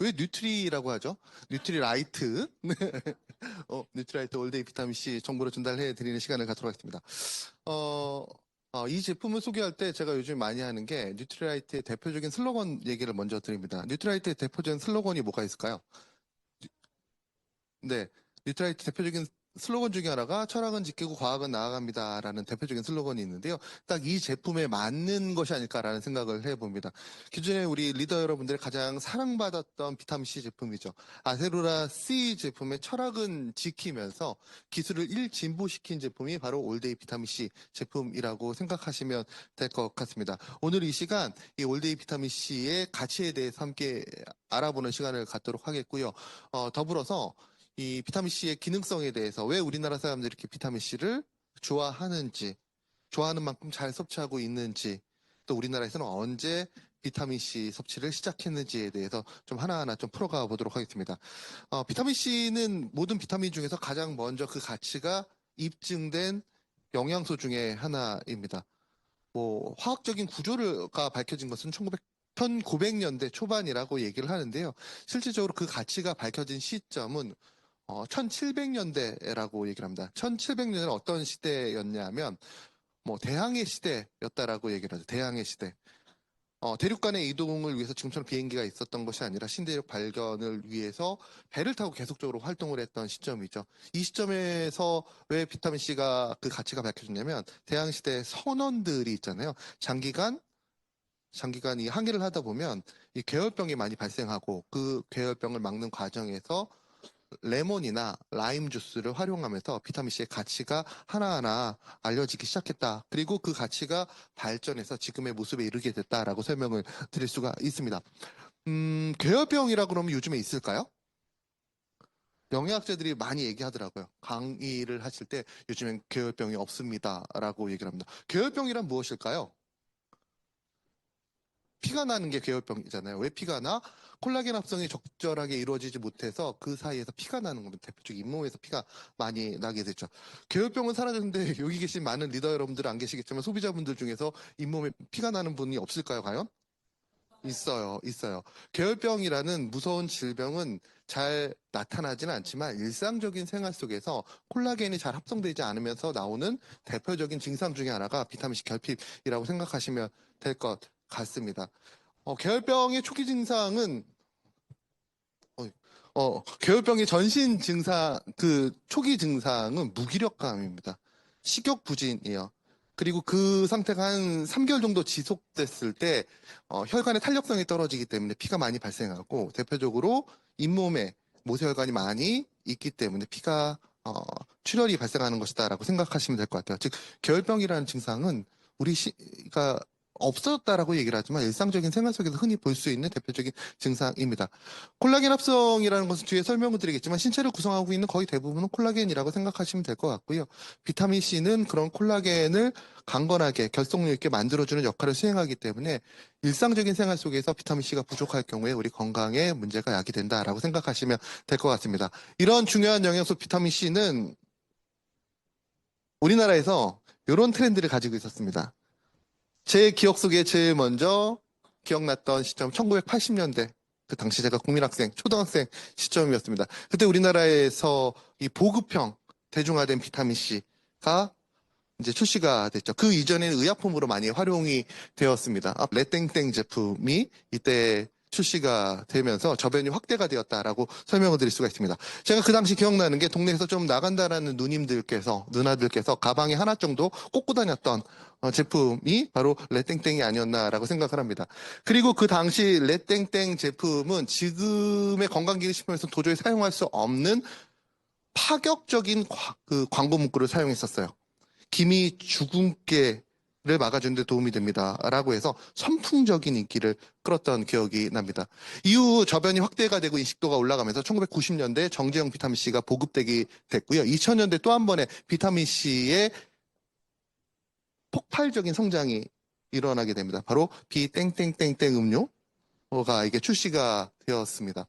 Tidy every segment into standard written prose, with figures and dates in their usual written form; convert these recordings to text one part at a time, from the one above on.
왜 뉴트리라고 하죠? 뉴트리라이트. 네. 뉴트리라이트 올데이 비타민C 정보를 전달해 드리는 시간을 갖도록 하겠습니다. 이 제품을 소개할 때 제가 요즘 많이 하는 게 뉴트리라이트의 대표적인 슬로건 얘기를 먼저 드립니다. 뉴트리라이트의 대표적인 슬로건이 뭐가 있을까요? 네. 뉴트라이트 대표적인 슬로건 중에 하나가 철학은 지키고 과학은 나아갑니다라는 대표적인 슬로건이 있는데요. 딱 이 제품에 맞는 것이 아닐까라는 생각을 해봅니다. 기존에 우리 리더 여러분들의 가장 사랑받았던 비타민C 제품이죠. 아세로라 C 제품의 철학은 지키면서 기술을 일진보시킨 제품이 바로 올데이 비타민C 제품이라고 생각하시면 될 것 같습니다. 오늘 이 시간 이 올데이 비타민C의 가치에 대해서 함께 알아보는 시간을 갖도록 하겠고요. 더불어서 이 비타민C의 기능성에 대해서 왜 우리나라 사람들이 이렇게 비타민C를 좋아하는지, 좋아하는 만큼 잘 섭취하고 있는지, 또 우리나라에서는 언제 비타민C 섭취를 시작했는지에 대해서 좀 하나하나 좀 풀어가 보도록 하겠습니다. 비타민C는 모든 비타민 중에서 가장 먼저 그 가치가 입증된 영양소 중에 하나입니다. 화학적인 구조가 밝혀진 것은 1900년대 초반이라고 얘기를 하는데요. 실질적으로 그 가치가 밝혀진 시점은 1700년대라고 얘기를 합니다. 1700년은 어떤 시대였냐면, 대항해 시대였다라고 얘기를 하죠. 대항해 시대. 대륙 간의 이동을 위해서 지금처럼 비행기가 있었던 것이 아니라 신대륙 발견을 위해서 배를 타고 계속적으로 활동을 했던 시점이죠. 이 시점에서 왜 비타민C가 그 가치가 밝혀졌냐면, 대항시대 선원들이 있잖아요. 장기간 이 항해를 하다 보면 이 괴혈병이 많이 발생하고 그 괴혈병을 막는 과정에서 레몬이나 라임 주스를 활용하면서 비타민C의 가치가 하나하나 알려지기 시작했다. 그리고 그 가치가 발전해서 지금의 모습에 이르게 됐다라고 설명을 드릴 수가 있습니다. 괴혈병이라 그러면 요즘에 있을까요? 영양학자들이 많이 얘기하더라고요. 강의를 하실 때 요즘엔 괴혈병이 없습니다라고 얘기를 합니다. 괴혈병이란 무엇일까요? 피가 나는 게 괴혈병이잖아요. 왜 피가 나? 콜라겐 합성이 적절하게 이루어지지 못해서 그 사이에서 피가 나는 겁니다. 대표적인 잇몸에서 피가 많이 나게 되죠. 괴혈병은 사라졌는데 여기 계신 많은 리더 여러분들은 안 계시겠지만 소비자분들 중에서 잇몸에 피가 나는 분이 없을까요, 과연? 있어요, 있어요. 괴혈병이라는 무서운 질병은 잘 나타나지는 않지만 일상적인 생활 속에서 콜라겐이 잘 합성되지 않으면서 나오는 대표적인 증상 중에 하나가 비타민C 결핍이라고 생각하시면 될 것 같습니다. 괴혈병의 초기 증상은 괴혈병의 전신 증상, 그 초기 증상은 무기력감입니다. 식욕 부진이에요. 그리고 그 상태가 한 3개월 정도 지속됐을 때 혈관의 탄력성이 떨어지기 때문에 피가 많이 발생하고 대표적으로 잇몸에 모세혈관이 많이 있기 때문에 피가 출혈이 발생하는 것이다라고 생각하시면 될 것 같아요. 즉 괴혈병이라는 증상은 우리가 없어졌다라고 얘기를 하지만 일상적인 생활 속에서 흔히 볼 수 있는 대표적인 증상입니다. 콜라겐 합성이라는 것은 뒤에 설명을 드리겠지만 신체를 구성하고 있는 거의 대부분은 콜라겐이라고 생각하시면 될 것 같고요. 비타민 C는 그런 콜라겐을 강건하게 결속력 있게 만들어주는 역할을 수행하기 때문에 일상적인 생활 속에서 비타민 C가 부족할 경우에 우리 건강에 문제가 야기된다라고 생각하시면 될 것 같습니다. 이런 중요한 영양소 비타민 C는 우리나라에서 이런 트렌드를 가지고 있었습니다. 제 기억 속에 제일 먼저 기억났던 시점 1980년대 그 당시 제가 국민학생, 초등학생 시점이었습니다. 그때 우리나라에서 이 보급형 대중화된 비타민C가 이제 출시가 됐죠. 그 이전에는 의약품으로 많이 활용이 되었습니다. 레땡땡 제품이 이때 출시가 되면서 저변이 확대가 되었다라고 설명을 드릴 수가 있습니다. 제가 그 당시 기억나는 게 동네에서 좀 나간다라는 누나들께서 가방에 하나 정도 꽂고 다녔던 제품이 바로 레땡땡이 아니었나라고 생각을 합니다. 그리고 그 당시 레땡땡 제품은 지금의 건강기능식품에서 도저히 사용할 수 없는 파격적인 그 광고 문구를 사용했었어요. 김이 주근깨를 막아주는 데 도움이 됩니다. 라고 해서 선풍적인 인기를 끌었던 기억이 납니다. 이후 저변이 확대가 되고 인식도가 올라가면서 1990년대 정제형 비타민C가 보급되게 됐고요. 2000년대 또 한 번의 비타민C의 폭발적인 성장이 일어나게 됩니다. 바로 비땡땡땡땡 음료가 이게 출시가 되었습니다.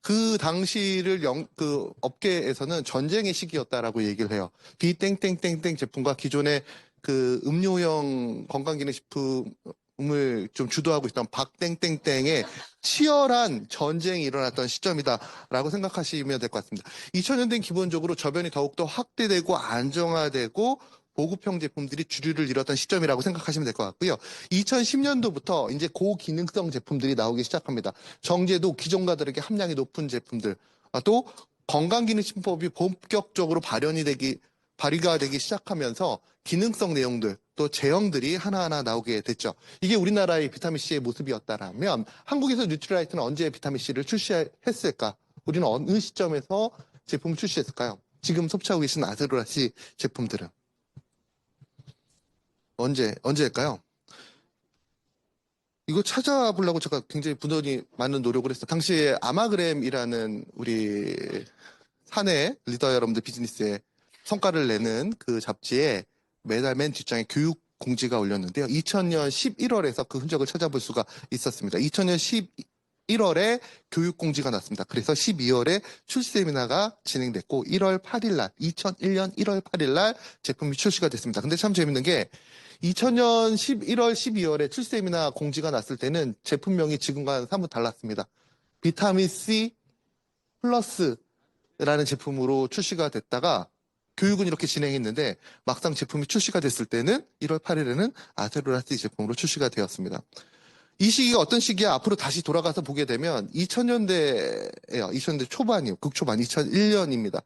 그 당시를 그 업계에서는 전쟁의 시기였다라고 얘기를 해요. 비땡땡땡땡 제품과 기존의 그 음료형 건강기능식품 좀 주도하고 있던 박땡땡땡의 치열한 전쟁이 일어났던 시점이다라고 생각하시면 될 것 같습니다. 2000년대는 기본적으로 저변이 더욱더 확대되고 안정화되고 보급형 제품들이 주류를 이뤘던 시점이라고 생각하시면 될 것 같고요. 2010년도부터 이제 고기능성 제품들이 나오기 시작합니다. 정제도 기존가들에게 함량이 높은 제품들, 또 건강기능식품법이 본격적으로 발의가 되기 시작하면서 기능성 내용들, 또 제형들이 하나하나 나오게 됐죠. 이게 우리나라의 비타민C의 모습이었다라면 한국에서 뉴트리라이트는 언제 비타민C를 출시했을까? 우리는 어느 시점에서 제품을 출시했을까요? 지금 섭취하고 계신 아세로라C 제품들은 언제일까요? 이거 찾아보려고 제가 굉장히 부단히 많은 노력을 했어요. 당시에 아마그램이라는 우리 사내 리더 여러분들 비즈니스에 성과를 내는 그 잡지에 매달 맨 뒷장에 교육 공지가 올렸는데요. 2000년 11월에서 그 흔적을 찾아볼 수가 있었습니다. 2000년 11월에 교육 공지가 났습니다. 그래서 12월에 출시 세미나가 진행됐고 1월 8일 날, 2001년 1월 8일 날 제품이 출시가 됐습니다. 근데 참 재밌는 게 2000년 11월, 12월에 출시 세미나 공지가 났을 때는 제품명이 지금과는 사뭇 달랐습니다. 비타민 C 플러스라는 제품으로 출시가 됐다가 교육은 이렇게 진행했는데 막상 제품이 출시가 됐을 때는 1월 8일에는 아세로라C 제품으로 출시가 되었습니다. 이 시기가 어떤 시기야? 앞으로 다시 돌아가서 보게 되면 2000년대예요. 2000년대 초반이요. 극초반 2001년입니다.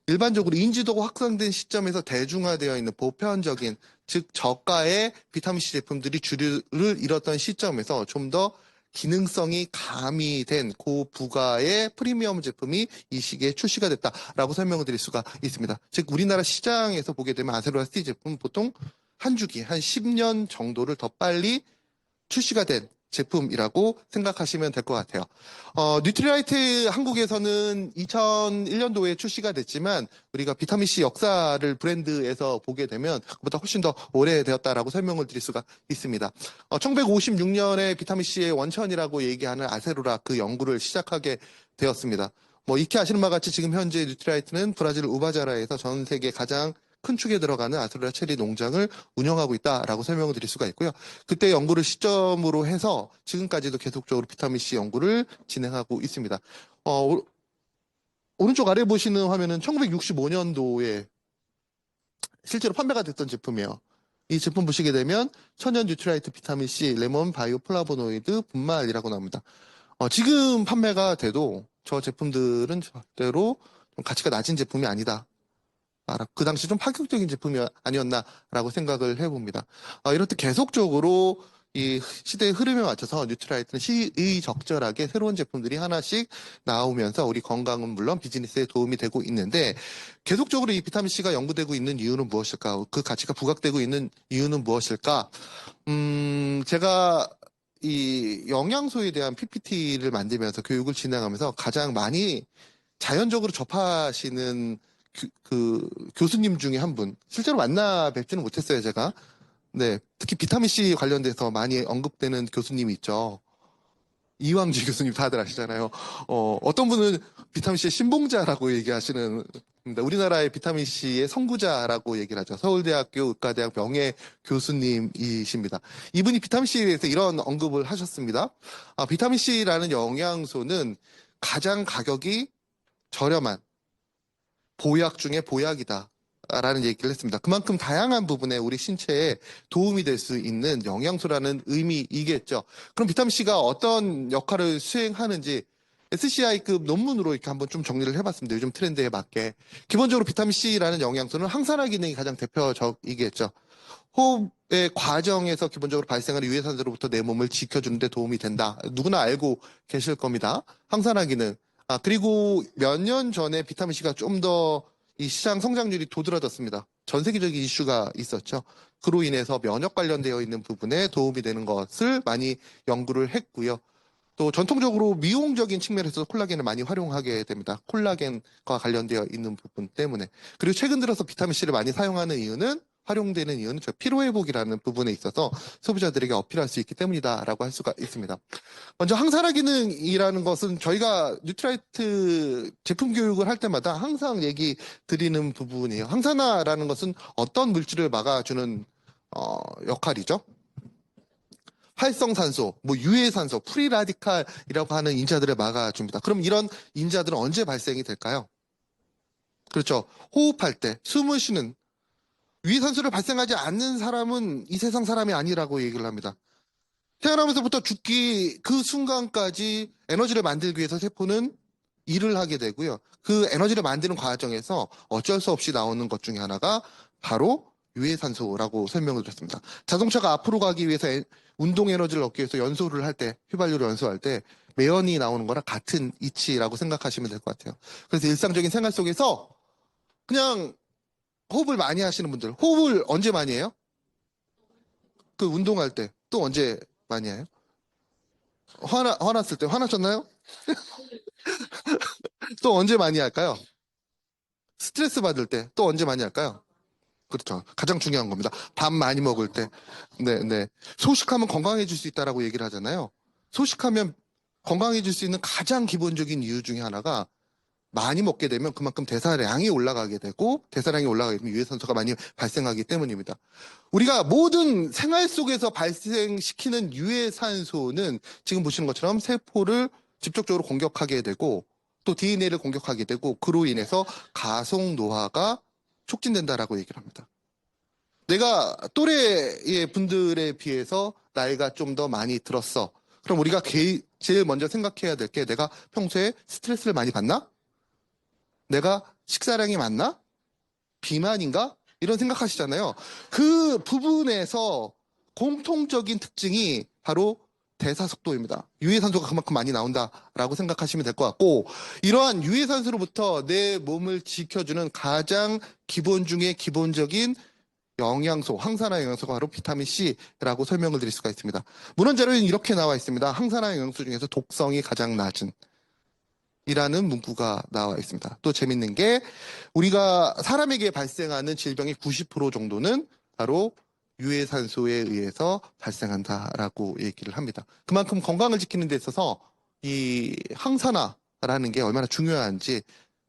일반적으로 인지도가 확산된 시점에서 대중화되어 있는 보편적인 즉 저가의 비타민C 제품들이 주류를 잃었던 시점에서 좀 더 기능성이 가미된 고부가의 프리미엄 제품이 이 시기에 출시가 됐다라고 설명을 드릴 수가 있습니다. 즉 우리나라 시장에서 보게 되면 아세로라C 제품은 보통 한 주기, 한 10년 정도를 더 빨리 출시가 된 제품이라고 생각하시면 될 것 같아요. 뉴트리라이트 한국에서는 2001년도에 출시가 됐지만 우리가 비타민C 역사를 브랜드에서 보게 되면 그보다 훨씬 더 오래되었다라고 설명을 드릴 수가 있습니다. 1956년에 비타민C의 원천이라고 얘기하는 아세로라 그 연구를 시작하게 되었습니다. 뭐 익히 아시는 바와 같이 지금 현재 뉴트리라이트는 브라질 우바자라에서 전 세계 가장 큰 축에 들어가는 아세로라 체리 농장을 운영하고 있다라고 설명을 드릴 수가 있고요. 그때 연구를 시점으로 해서 지금까지도 계속적으로 비타민C 연구를 진행하고 있습니다. 오른쪽 아래 보시는 화면은 1965년도에 실제로 판매가 됐던 제품이에요. 이 제품 보시게 되면 천연 뉴트라이트 비타민C 레몬 바이오 플라보노이드 분말이라고 나옵니다. 지금 판매가 돼도 저 제품들은 절대로 좀 가치가 낮은 제품이 아니다. 그 당시 좀 파격적인 제품이 아니었나라고 생각을 해봅니다. 이렇듯 계속적으로 이 시대의 흐름에 맞춰서 뉴트라이트는 시의적절하게 새로운 제품들이 하나씩 나오면서 우리 건강은 물론 비즈니스에 도움이 되고 있는데 계속적으로 이 비타민C가 연구되고 있는 이유는 무엇일까? 그 가치가 부각되고 있는 이유는 무엇일까? 제가 이 영양소에 대한 PPT를 만들면서 교육을 진행하면서 가장 많이 자연적으로 접하시는 그 교수님 중에 한 분, 실제로 만나 뵙지는 못했어요, 제가. 네, 특히 비타민C 관련돼서 많이 언급되는 교수님이 있죠. 이왕주 교수님 다들 아시잖아요. 어떤 분은 비타민C의 신봉자라고 얘기하시는, 우리나라의 비타민C의 선구자라고 얘기를 하죠. 서울대학교 의과대학 명예 교수님이십니다. 이분이 비타민C에 대해서 이런 언급을 하셨습니다. 비타민C라는 영양소는 가장 가격이 저렴한 보약 중에 보약이다. 라는 얘기를 했습니다. 그만큼 다양한 부분에 우리 신체에 도움이 될 수 있는 영양소라는 의미이겠죠. 그럼 비타민C가 어떤 역할을 수행하는지 SCI급 논문으로 이렇게 한번 좀 정리를 해봤습니다. 요즘 트렌드에 맞게. 기본적으로 비타민C라는 영양소는 항산화 기능이 가장 대표적이겠죠. 호흡의 과정에서 기본적으로 발생하는 유해산소로부터 내 몸을 지켜주는 데 도움이 된다. 누구나 알고 계실 겁니다. 항산화 기능. 그리고 몇 년 전에 비타민C가 좀 더 이 시장 성장률이 도드라졌습니다. 전 세계적인 이슈가 있었죠. 그로 인해서 면역 관련되어 있는 부분에 도움이 되는 것을 많이 연구를 했고요. 또 전통적으로 미용적인 측면에서 콜라겐을 많이 활용하게 됩니다. 콜라겐과 관련되어 있는 부분 때문에. 그리고 최근 들어서 비타민C를 많이 활용되는 이유는 저 피로회복이라는 부분에 있어서 소비자들에게 어필할 수 있기 때문이다라고 할 수가 있습니다. 먼저 항산화 기능이라는 것은 저희가 뉴트라이트 제품 교육을 할 때마다 항상 얘기 드리는 부분이에요. 항산화라는 것은 어떤 물질을 막아주는 역할이죠? 활성산소, 뭐 유해산소, 프리라디칼이라고 하는 인자들을 막아줍니다. 그럼 이런 인자들은 언제 발생이 될까요? 그렇죠. 호흡할 때, 숨을 쉬는 유해산소를 발생하지 않는 사람은 이 세상 사람이 아니라고 얘기를 합니다. 태어나면서부터 죽기 그 순간까지 에너지를 만들기 위해서 세포는 일을 하게 되고요. 그 에너지를 만드는 과정에서 어쩔 수 없이 나오는 것 중에 하나가 바로 유해산소라고 설명을 드렸습니다. 자동차가 앞으로 가기 위해서 운동 에너지를 얻기 위해서 연소를 할 때, 휘발유를 연소할 때 매연이 나오는 거랑 같은 이치라고 생각하시면 될 것 같아요. 그래서 일상적인 생활 속에서 그냥 호흡을 많이 하시는 분들, 호흡을 언제 많이 해요? 그 운동할 때. 또 언제 많이 해요? 화났을 때. 화나셨나요? 또 언제 많이 할까요? 스트레스 받을 때. 또 언제 많이 할까요? 그렇죠. 가장 중요한 겁니다. 밥 많이 먹을 때. 네, 네. 소식하면 건강해질 수 있다라고 얘기를 하잖아요. 소식하면 건강해질 수 있는 가장 기본적인 이유 중에 하나가 많이 먹게 되면 그만큼 대사량이 올라가게 되고 대사량이 올라가게 되면 유해산소가 많이 발생하기 때문입니다. 우리가 모든 생활 속에서 발생시키는 유해산소는 지금 보시는 것처럼 세포를 직접적으로 공격하게 되고 또 DNA를 공격하게 되고 그로 인해서 가속 노화가 촉진된다라고 얘기를 합니다. 내가 또래의 분들에 비해서 나이가 좀 더 많이 들었어. 그럼 우리가 제일 먼저 생각해야 될 게 내가 평소에 스트레스를 많이 받나? 내가 식사량이 많나? 비만인가? 이런 생각하시잖아요. 그 부분에서 공통적인 특징이 바로 대사속도입니다. 유해산소가 그만큼 많이 나온다라고 생각하시면 될 것 같고 이러한 유해산소로부터 내 몸을 지켜주는 가장 기본 중에 기본적인 영양소, 항산화 영양소가 바로 비타민 C라고 설명을 드릴 수가 있습니다. 문헌 자료에는 이렇게 나와 있습니다. 항산화 영양소 중에서 독성이 가장 낮은 이라는 문구가 나와 있습니다. 또 재밌는 게 우리가 사람에게 발생하는 질병의 90% 정도는 바로 유해산소에 의해서 발생한다라고 얘기를 합니다. 그만큼 건강을 지키는 데 있어서 이 항산화라는 게 얼마나 중요한지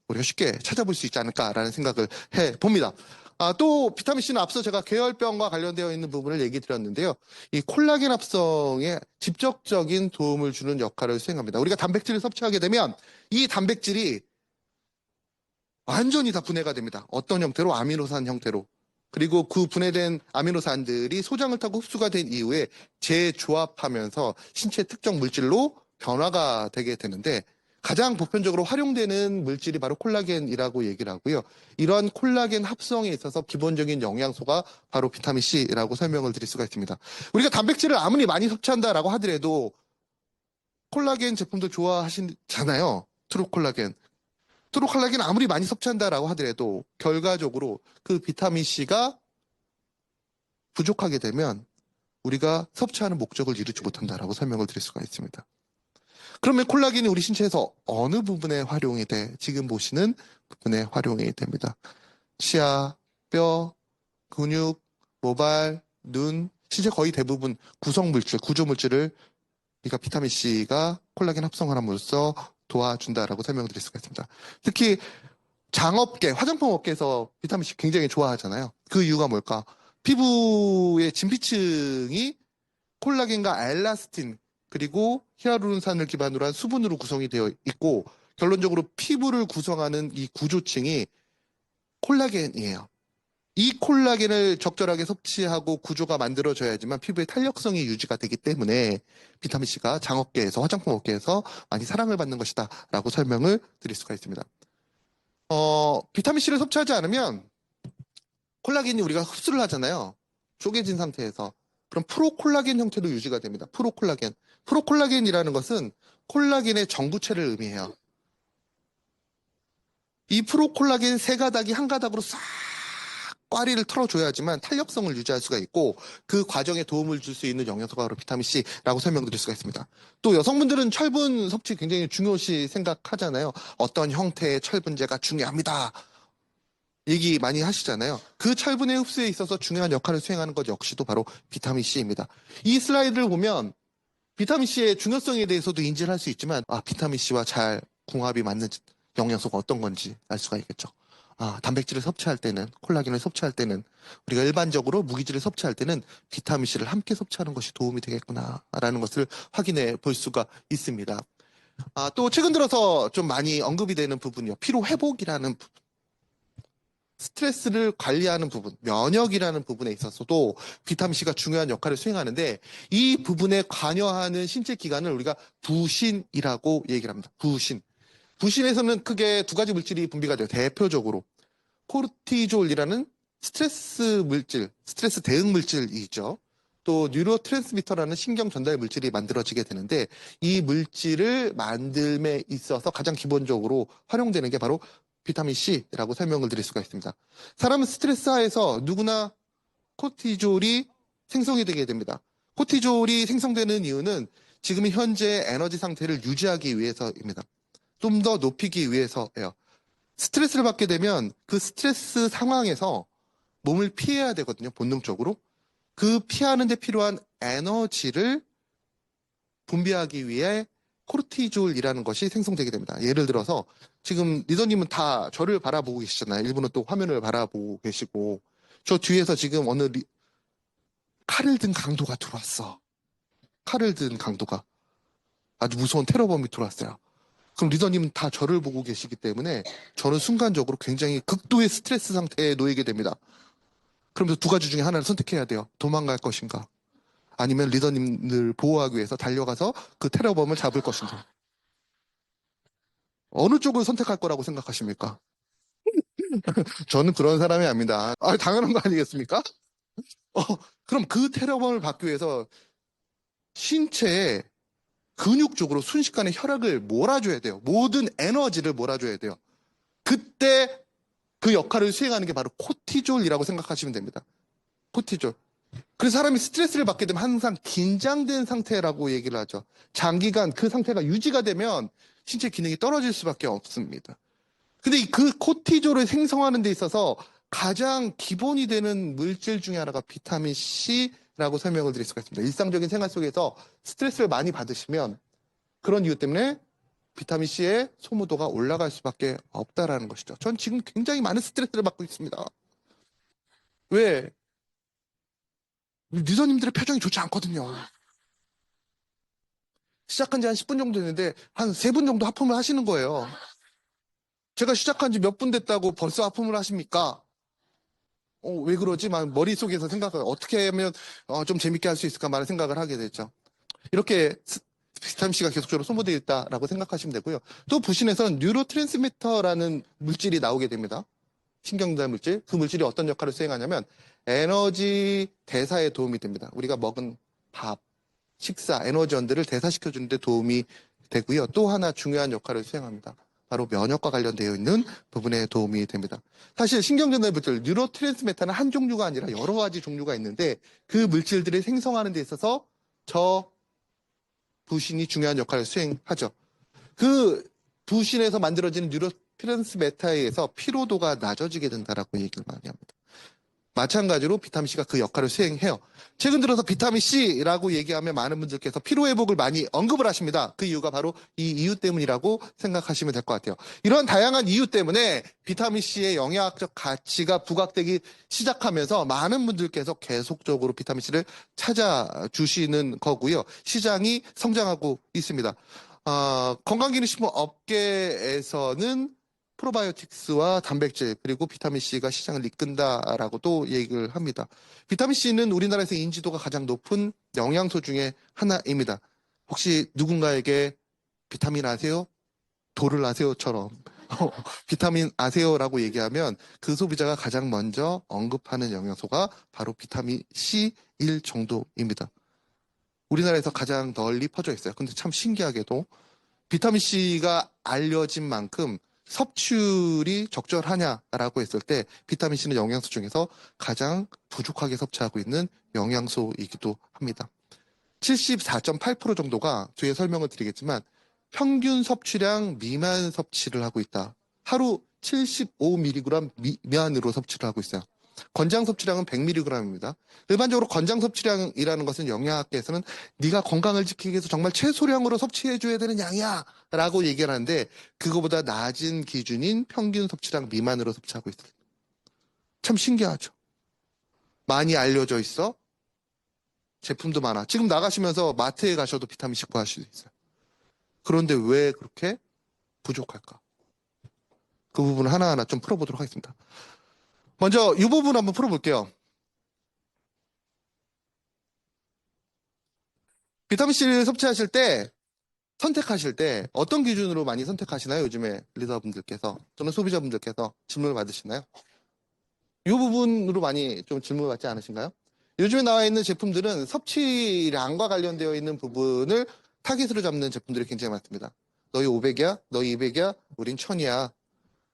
우리가 쉽게 찾아볼 수 있지 않을까라는 생각을 해봅니다. 또 비타민C는 앞서 제가 계열병과 관련되어 있는 부분을 얘기 드렸는데요. 이 콜라겐 합성에 직접적인 도움을 주는 역할을 수행합니다. 우리가 단백질을 섭취하게 되면 이 단백질이 완전히 다 분해가 됩니다. 어떤 형태로? 아미노산 형태로. 그리고 그 분해된 아미노산들이 소장을 타고 흡수가 된 이후에 재조합하면서 신체 특정 물질로 변화가 되게 되는데 가장 보편적으로 활용되는 물질이 바로 콜라겐이라고 얘기를 하고요. 이러한 콜라겐 합성에 있어서 기본적인 영양소가 바로 비타민 C라고 설명을 드릴 수가 있습니다. 우리가 단백질을 아무리 많이 섭취한다라고 하더라도 콜라겐 제품도 좋아하시잖아요. 트루콜라겐. 트루콜라겐 아무리 많이 섭취한다라고 하더라도 결과적으로 그 비타민 C가 부족하게 되면 우리가 섭취하는 목적을 이루지 못한다라고 설명을 드릴 수가 있습니다. 그러면 콜라겐이 우리 신체에서 어느 부분에 활용이 돼? 지금 보시는 부분에 활용이 됩니다. 치아, 뼈, 근육, 모발, 눈, 신체 거의 대부분 구성물질, 구조물질을 그러니까 비타민 C가 콜라겐 합성을 함으로써 도와준다라고 설명드릴 수가 있습니다. 특히 장업계, 화장품 업계에서 비타민 C 굉장히 좋아하잖아요. 그 이유가 뭘까? 피부의 진피층이 콜라겐과 엘라스틴 그리고 히알루론산을 기반으로 한 수분으로 구성이 되어 있고 결론적으로 피부를 구성하는 이 구조층이 콜라겐이에요. 이 콜라겐을 적절하게 섭취하고 구조가 만들어져야지만 피부의 탄력성이 유지가 되기 때문에 비타민C가 장업계에서 화장품 업계에서 많이 사랑을 받는 것이다 라고 설명을 드릴 수가 있습니다. 비타민C를 섭취하지 않으면 콜라겐이 우리가 흡수를 하잖아요. 쪼개진 상태에서. 그럼 프로콜라겐 형태로 유지가 됩니다. 프로콜라겐. 프로콜라겐이라는 것은 콜라겐의 정부체를 의미해요. 이 프로콜라겐 세 가닥이 한 가닥으로 싹 꽈리를 털어줘야지만 탄력성을 유지할 수가 있고 그 과정에 도움을 줄 수 있는 영양소가 바로 비타민C라고 설명드릴 수가 있습니다. 또 여성분들은 철분 섭취 굉장히 중요시 생각하잖아요. 어떤 형태의 철분제가 중요합니다. 얘기 많이 하시잖아요. 그 철분의 흡수에 있어서 중요한 역할을 수행하는 것 역시도 바로 비타민C입니다. 이 슬라이드를 보면 비타민C의 중요성에 대해서도 인지를 할 수 있지만 비타민C와 잘 궁합이 맞는 영양소가 어떤 건지 알 수가 있겠죠. 단백질을 섭취할 때는, 콜라겐을 섭취할 때는, 우리가 일반적으로 무기질을 섭취할 때는 비타민C를 함께 섭취하는 것이 도움이 되겠구나라는 것을 확인해 볼 수가 있습니다. 또 최근 들어서 좀 많이 언급이 되는 부분이요. 피로 회복이라는 부분. 스트레스를 관리하는 부분, 면역이라는 부분에 있어서도 비타민C가 중요한 역할을 수행하는데 이 부분에 관여하는 신체 기관을 우리가 부신이라고 얘기를 합니다. 부신. 부신에서는 크게 두 가지 물질이 분비가 돼요. 대표적으로 코르티졸이라는 스트레스 물질, 스트레스 대응 물질이죠. 또 뉴로트랜스미터라는 신경 전달 물질이 만들어지게 되는데 이 물질을 만듦에 있어서 가장 기본적으로 활용되는 게 바로 비타민C라고 설명을 드릴 수가 있습니다. 사람은 스트레스 하에서 누구나 코르티졸이 생성이 되게 됩니다. 코르티졸이 생성되는 이유는 지금 현재 에너지 상태를 유지하기 위해서입니다. 좀 더 높이기 위해서예요. 스트레스를 받게 되면 그 스트레스 상황에서 몸을 피해야 되거든요. 본능적으로. 그 피하는 데 필요한 에너지를 분비하기 위해 코르티졸이라는 것이 생성되게 됩니다. 예를 들어서 지금 리더님은 다 저를 바라보고 계시잖아요. 일부는 또 화면을 바라보고 계시고 저 뒤에서 지금 칼을 든 강도가 들어왔어. 칼을 든 강도가 아주 무서운 테러범이 들어왔어요. 그럼 리더님은 다 저를 보고 계시기 때문에 저는 순간적으로 굉장히 극도의 스트레스 상태에 놓이게 됩니다. 그러면서 두 가지 중에 하나를 선택해야 돼요. 도망갈 것인가? 아니면 리더님을 보호하기 위해서 달려가서 그 테러범을 잡을 것인가? 어느 쪽을 선택할 거라고 생각하십니까? 저는 그런 사람이 아닙니다. 당연한 거 아니겠습니까? 어, 그럼 그 테러범을 받기 위해서 신체에 근육적으로 순식간에 혈액을 몰아줘야 돼요. 모든 에너지를 몰아줘야 돼요. 그때 그 역할을 수행하는 게 바로 코티졸이라고 생각하시면 됩니다. 코티졸. 그래서 사람이 스트레스를 받게 되면 항상 긴장된 상태라고 얘기를 하죠. 장기간 그 상태가 유지가 되면 신체 기능이 떨어질 수밖에 없습니다. 근데 그 코티졸을 생성하는 데 있어서 가장 기본이 되는 물질 중에 하나가 비타민 C라고 설명을 드릴 수가 있습니다. 일상적인 생활 속에서 스트레스를 많이 받으시면 그런 이유 때문에 비타민 C의 소모도가 올라갈 수밖에 없다라는 것이죠. 전 지금 굉장히 많은 스트레스를 받고 있습니다. 왜? 리더님들의 표정이 좋지 않거든요. 시작한 지 한 10분 정도 됐는데 한 3분 정도 하품을 하시는 거예요. 제가 시작한 지 몇 분 됐다고 벌써 하품을 하십니까? 왜 그러지? 막 머릿속에서 생각을 어떻게 하면 좀 재밌게 할 수 있을까 말을 생각을 하게 됐죠. 이렇게 비타민 C가 계속적으로 소모되어 있다라고 생각하시면 되고요. 또 부신에서는 뉴로트랜스미터라는 물질이 나오게 됩니다. 신경전달 물질. 그 물질이 어떤 역할을 수행하냐면 에너지 대사에 도움이 됩니다. 우리가 먹은 밥, 식사, 에너지원들을 대사시켜주는 데 도움이 되고요. 또 하나 중요한 역할을 수행합니다. 바로 면역과 관련되어 있는 부분에 도움이 됩니다. 사실 신경전달 물질, 뉴로트랜스미터는 한 종류가 아니라 여러 가지 종류가 있는데 그 물질들을 생성하는 데 있어서 저 부신이 중요한 역할을 수행하죠. 그 부신에서 만들어지는 뉴로트랜스미터에 의해서 피로도가 낮아지게 된다라고 얘기를 많이 합니다. 마찬가지로 비타민C가 그 역할을 수행해요. 최근 들어서 비타민C라고 얘기하면 많은 분들께서 피로회복을 많이 언급을 하십니다. 그 이유가 바로 이 이유 때문이라고 생각하시면 될 것 같아요. 이런 다양한 이유 때문에 비타민C의 영양학적 가치가 부각되기 시작하면서 많은 분들께서 계속적으로 비타민C를 찾아주시는 거고요. 시장이 성장하고 있습니다. 건강기능식품 업계에서는 프로바이오틱스와 단백질 그리고 비타민C가 시장을 이끈다라고도 얘기를 합니다. 비타민C는 우리나라에서 인지도가 가장 높은 영양소 중에 하나입니다. 혹시 누군가에게 비타민 아세요? 도를 아세요처럼 비타민 아세요라고 얘기하면 그 소비자가 가장 먼저 언급하는 영양소가 바로 비타민 C일 정도입니다. 우리나라에서 가장 널리 퍼져 있어요. 근데 참 신기하게도 비타민 C가 알려진 만큼 섭취율이 적절하냐라고 했을 때 비타민 C는 영양소 중에서 가장 부족하게 섭취하고 있는 영양소이기도 합니다. 74.8% 정도가 뒤에 설명을 드리겠지만 평균 섭취량 미만 섭취를 하고 있다. 하루 75mg 미만으로 섭취를 하고 있어요. 권장 섭취량은 100mg입니다. 일반적으로 권장 섭취량이라는 것은 영양학계에서는 네가 건강을 지키기 위해서 정말 최소량으로 섭취해줘야 되는 양이야 라고 얘기를 하는데 그거보다 낮은 기준인 평균 섭취량 미만으로 섭취하고 있어요. 참 신기하죠. 많이 알려져 있어. 제품도 많아. 지금 나가시면서 마트에 가셔도 비타민C 구하실 수 있어요. 그런데 왜 그렇게 부족할까? 그 부분 하나하나 좀 풀어보도록 하겠습니다. 먼저 이 부분 한번 풀어볼게요. 비타민C를 섭취하실 때 선택하실 때 어떤 기준으로 많이 선택하시나요? 요즘에 리더분들께서 또는 소비자분들께서 질문을 받으시나요? 이 부분으로 많이 좀 질문을 받지 않으신가요? 요즘에 나와 있는 제품들은 섭취량과 관련되어 있는 부분을 타깃으로 잡는 제품들이 굉장히 많습니다. 너희 500이야? 너희 200이야? 우린 1000이야.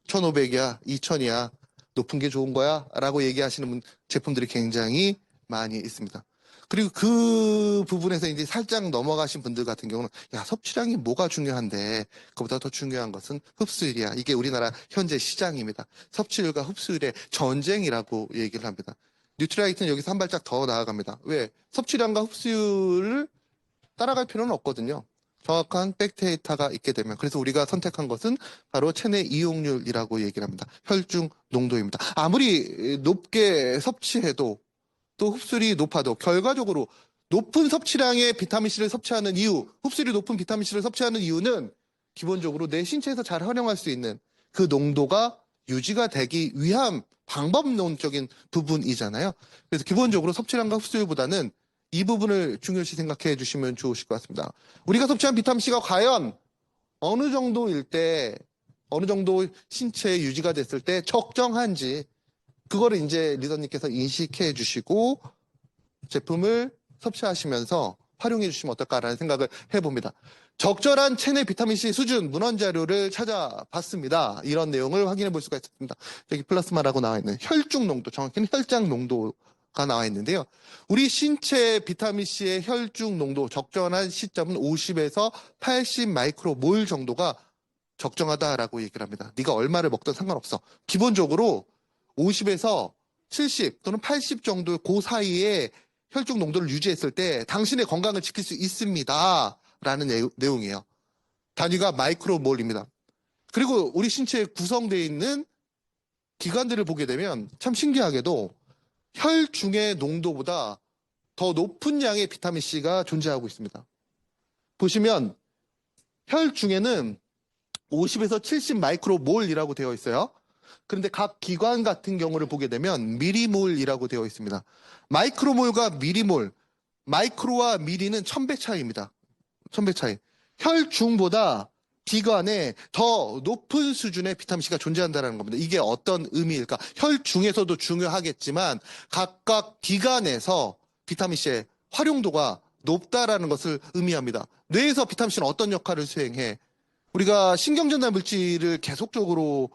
1500이야? 2000이야? 높은 게 좋은 거야? 라고 얘기하시는 제품들이 굉장히 많이 있습니다. 그리고 그 부분에서 이제 살짝 넘어가신 분들 같은 경우는 야, 섭취량이 뭐가 중요한데 그보다 더 중요한 것은 흡수율이야. 이게 우리나라 현재 시장입니다. 섭취율과 흡수율의 전쟁이라고 얘기를 합니다. 뉴트라이트는 여기서 한 발짝 더 나아갑니다. 왜? 섭취량과 흡수율을 따라갈 필요는 없거든요. 정확한 백데이터가 있게 되면. 그래서 우리가 선택한 것은 바로 체내 이용률이라고 얘기를 합니다. 혈중 농도입니다. 아무리 높게 섭취해도 또 흡수율이 높아도 결과적으로 높은 섭취량의 비타민C를 섭취하는 이유, 흡수율이 높은 비타민C를 섭취하는 이유는 기본적으로 내 신체에서 잘 활용할 수 있는 그 농도가 유지가 되기 위한 방법론적인 부분이잖아요. 그래서 기본적으로 섭취량과 흡수율보다는 이 부분을 중요시 생각해 주시면 좋으실 것 같습니다. 우리가 섭취한 비타민C가 과연 어느 정도일 때, 어느 정도 신체에 유지가 됐을 때 적정한지, 그거를 이제 리더님께서 인식해 주시고 제품을 섭취하시면서 활용해 주시면 어떨까라는 생각을 해봅니다. 적절한 체내 비타민C 수준 문헌 자료를 찾아봤습니다. 이런 내용을 확인해 볼 수가 있습니다. 여기 플라스마라고 나와 있는 혈중 농도, 정확히는 혈장 농도가 나와 있는데요. 우리 신체 비타민C의 혈중 농도 적절한 시점은 50에서 80 마이크로몰 정도가 적정하다라고 얘기를 합니다. 네가 얼마를 먹든 상관없어. 기본적으로 50에서 70 또는 80 정도 그 사이에 혈중 농도를 유지했을 때 당신의 건강을 지킬 수 있습니다. 라는 내용이에요. 단위가 마이크로몰입니다. 그리고 우리 신체에 구성되어 있는 기관들을 보게 되면 참 신기하게도 혈중의 농도보다 더 높은 양의 비타민C가 존재하고 있습니다. 보시면 혈중에는 50에서 70 마이크로몰이라고 되어 있어요. 그런데 각 기관 같은 경우를 보게 되면 미리몰이라고 되어 있습니다. 마이크로몰과 미리몰, 마이크로와 미리는 1000배 차이입니다. 1000배 차이. 혈중보다 기관에 더 높은 수준의 비타민C가 존재한다는 겁니다. 이게 어떤 의미일까? 혈중에서도 중요하겠지만 각각 기관에서 비타민C의 활용도가 높다라는 것을 의미합니다. 뇌에서 비타민C는 어떤 역할을 수행해? 우리가 신경전달 물질을 계속적으로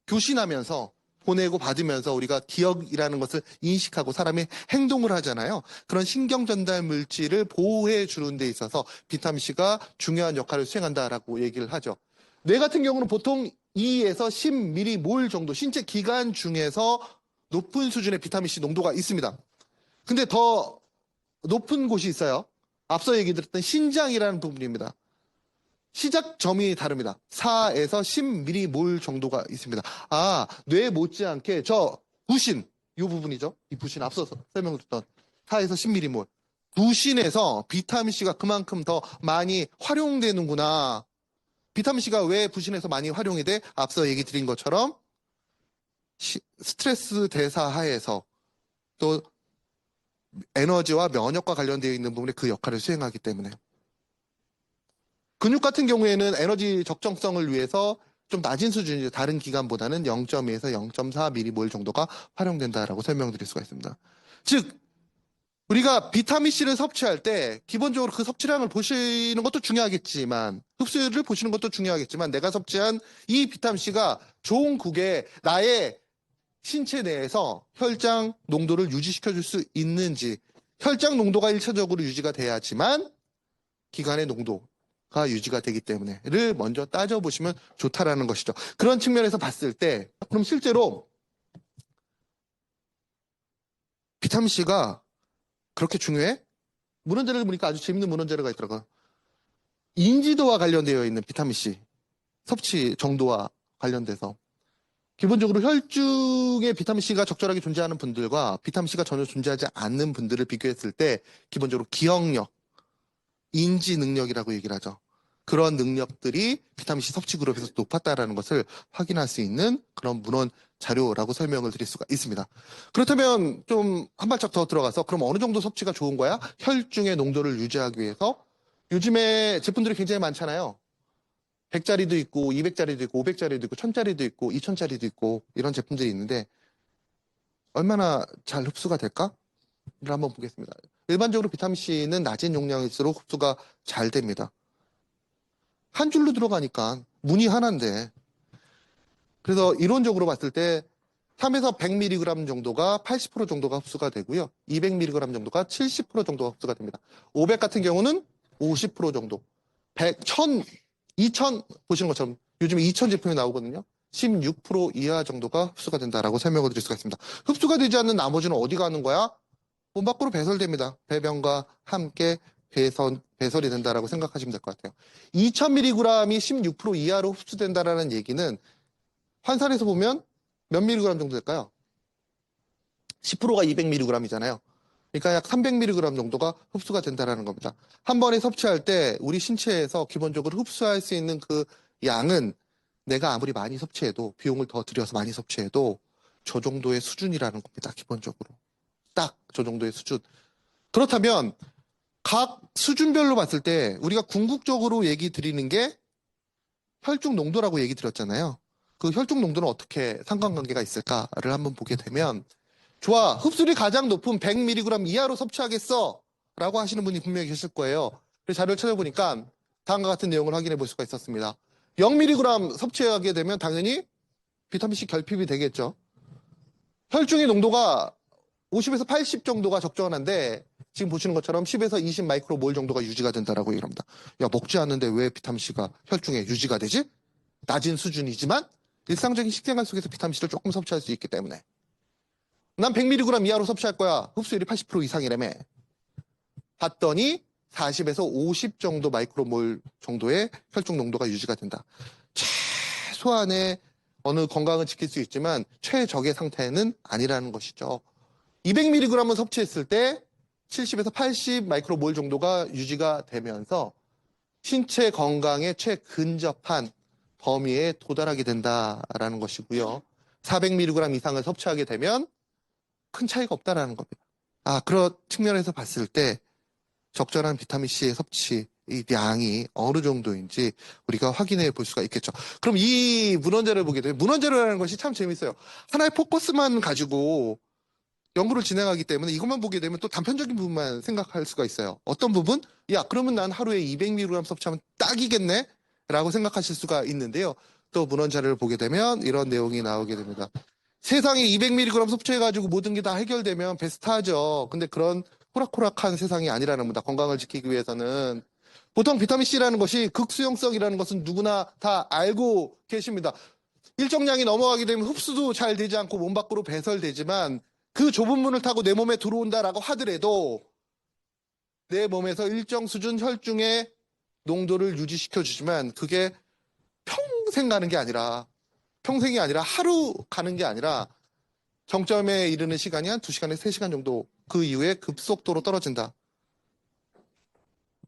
교신하면서 보내고 받으면서 우리가 기억이라는 것을 인식하고 사람이 행동을 하잖아요. 그런 신경전달 물질을 보호해 주는 데 있어서 비타민C가 중요한 역할을 수행한다라고 얘기를 하죠. 뇌 같은 경우는 보통 2에서 10m몰 정도 신체 기관 중에서 높은 수준의 비타민C 농도가 있습니다. 근데 더 높은 곳이 있어요. 앞서 얘기 드렸던 신장이라는 부분입니다. 시작점이 다릅니다. 4에서 10m몰 정도가 있습니다. 아, 뇌 못지않게 저 부신, 이 부분이죠. 이 부신 앞서서 설명드렸던 4에서 10m몰. 부신에서 비타민C가 그만큼 더 많이 활용되는구나. 비타민C가 왜 부신에서 많이 활용이 돼? 앞서 얘기 드린 것처럼 스트레스 대사 하에서 또 에너지와 면역과 관련되어 있는 부분에 그 역할을 수행하기 때문에. 근육 같은 경우에는 에너지 적정성을 위해서 좀 낮은 수준이죠. 다른 기관보다는 0.2에서 0.4m몰 정도가 활용된다라고 설명드릴 수가 있습니다. 즉, 우리가 비타민C를 섭취할 때 기본적으로 그 섭취량을 보시는 것도 중요하겠지만 흡수율을 보시는 것도 중요하겠지만 내가 섭취한 이 비타민C가 좋은 국에 나의 신체 내에서 혈장 농도를 유지시켜 줄 수 있는지 혈장 농도가 1차적으로 유지가 돼야지만 기관의 농도가 유지가 되기 때문에를 먼저 따져보시면 좋다라는 것이죠. 그런 측면에서 봤을 때 그럼 실제로 비타민C가 그렇게 중요해? 문헌자료를 보니까 아주 재밌는 문헌자료가 있더라고요. 인지도와 관련되어 있는 비타민C 섭취 정도와 관련돼서 기본적으로 혈중에 비타민C가 적절하게 존재하는 분들과 비타민C가 전혀 존재하지 않는 분들을 비교했을 때 기본적으로 기억력, 인지 능력이라고 얘기를 하죠. 그런 능력들이 비타민C 섭취 그룹에서 높았다라는 것을 확인할 수 있는 그런 문헌 자료라고 설명을 드릴 수가 있습니다. 그렇다면 좀 한 발짝 더 들어가서 그럼 어느 정도 섭취가 좋은 거야? 혈중의 농도를 유지하기 위해서 요즘에 제품들이 굉장히 많잖아요. 100짜리도 있고 200짜리도 있고 500짜리도 있고 1000짜리도 있고 2000짜리도 있고 이런 제품들이 있는데 얼마나 잘 흡수가 될까를 한번 보겠습니다. 일반적으로 비타민C는 낮은 용량일수록 흡수가 잘 됩니다. 한 줄로 들어가니까 문이 하나인데 그래서 이론적으로 봤을 때 3에서 100mg 정도가 80% 정도가 흡수가 되고요. 200mg 정도가 70% 정도가 흡수가 됩니다. 500 같은 경우는 50% 정도. 100, 1000, 2000 보시는 것처럼 요즘에 2000 제품이 나오거든요. 16% 이하 정도가 흡수가 된다라고 설명을 드릴 수가 있습니다. 흡수가 되지 않는 나머지는 어디 가는 거야? 몸 밖으로 배설됩니다. 배변과 함께 배설이 된다라고 생각하시면 될 것 같아요. 2000mg이 16% 이하로 흡수된다라는 얘기는 환산해서 보면 몇 mg 정도 될까요? 10%가 200mg이잖아요. 그러니까 약 300mg 정도가 흡수가 된다라는 겁니다. 한 번에 섭취할 때 우리 신체에서 기본적으로 흡수할 수 있는 그 양은 내가 아무리 많이 섭취해도 비용을 더 들여서 많이 섭취해도 저 정도의 수준이라는 겁니다. 기본적으로. 딱 저 정도의 수준. 그렇다면 각 수준별로 봤을 때 우리가 궁극적으로 얘기 드리는 게 혈중 농도라고 얘기 드렸잖아요. 그 혈중 농도는 어떻게 상관관계가 있을까를 한번 보게 되면 좋아, 흡수율이 가장 높은 100mg 이하로 섭취하겠어 라고 하시는 분이 분명히 계실 거예요. 그래서 자료를 찾아보니까 다음과 같은 내용을 확인해 볼 수가 있었습니다. 0mg 섭취하게 되면 당연히 비타민C 결핍이 되겠죠. 혈중의 농도가 50에서 80 정도가 적정한데 지금 보시는 것처럼 10에서 20 마이크로몰 정도가 유지가 된다라고 얘기합니다. 야, 먹지 않는데 왜 비타민C가 혈중에 유지가 되지? 낮은 수준이지만 일상적인 식생활 속에서 비타민C를 조금 섭취할 수 있기 때문에 난 100mg 이하로 섭취할 거야. 흡수율이 80% 이상이라며. 봤더니 40에서 50 정도 마이크로몰 정도의 혈중 농도가 유지가 된다. 최소한의 어느 건강은 지킬 수 있지만 최적의 상태는 아니라는 것이죠. 200mg을 섭취했을 때 70에서 80 마이크로몰 정도가 유지가 되면서 신체 건강에 최근접한 범위에 도달하게 된다라는 것이고요. 400mg 이상을 섭취하게 되면 큰 차이가 없다라는 겁니다. 그런 측면에서 봤을 때 적절한 비타민C의 섭취 이 양이 어느 정도인지 우리가 확인해 볼 수가 있겠죠. 그럼 이 문헌자를 보게 되면 문헌자료라는 것이 참 재밌어요. 하나의 포커스만 가지고 연구를 진행하기 때문에 이것만 보게 되면 또 단편적인 부분만 생각할 수가 있어요. 어떤 부분? 야, 그러면 난 하루에 200mg 섭취하면 딱이겠네? 라고 생각하실 수가 있는데요. 또 문헌자료를 보게 되면 이런 내용이 나오게 됩니다. 세상에 200mg 섭취해가지고 모든 게 다 해결되면 베스트하죠. 근데 그런 호락호락한 세상이 아니라는 겁니다. 건강을 지키기 위해서는. 보통 비타민C라는 것이 극수용성이라는 것은 누구나 다 알고 계십니다. 일정량이 넘어가게 되면 흡수도 잘 되지 않고 몸 밖으로 배설되지만 그 좁은 문을 타고 내 몸에 들어온다라고 하더라도 내 몸에서 일정 수준 혈중의 농도를 유지시켜주지만 그게 평생 가는 게 아니라 평생이 아니라 하루 가는 게 아니라 정점에 이르는 시간이 한 2시간에서 3시간 정도 그 이후에 급속도로 떨어진다.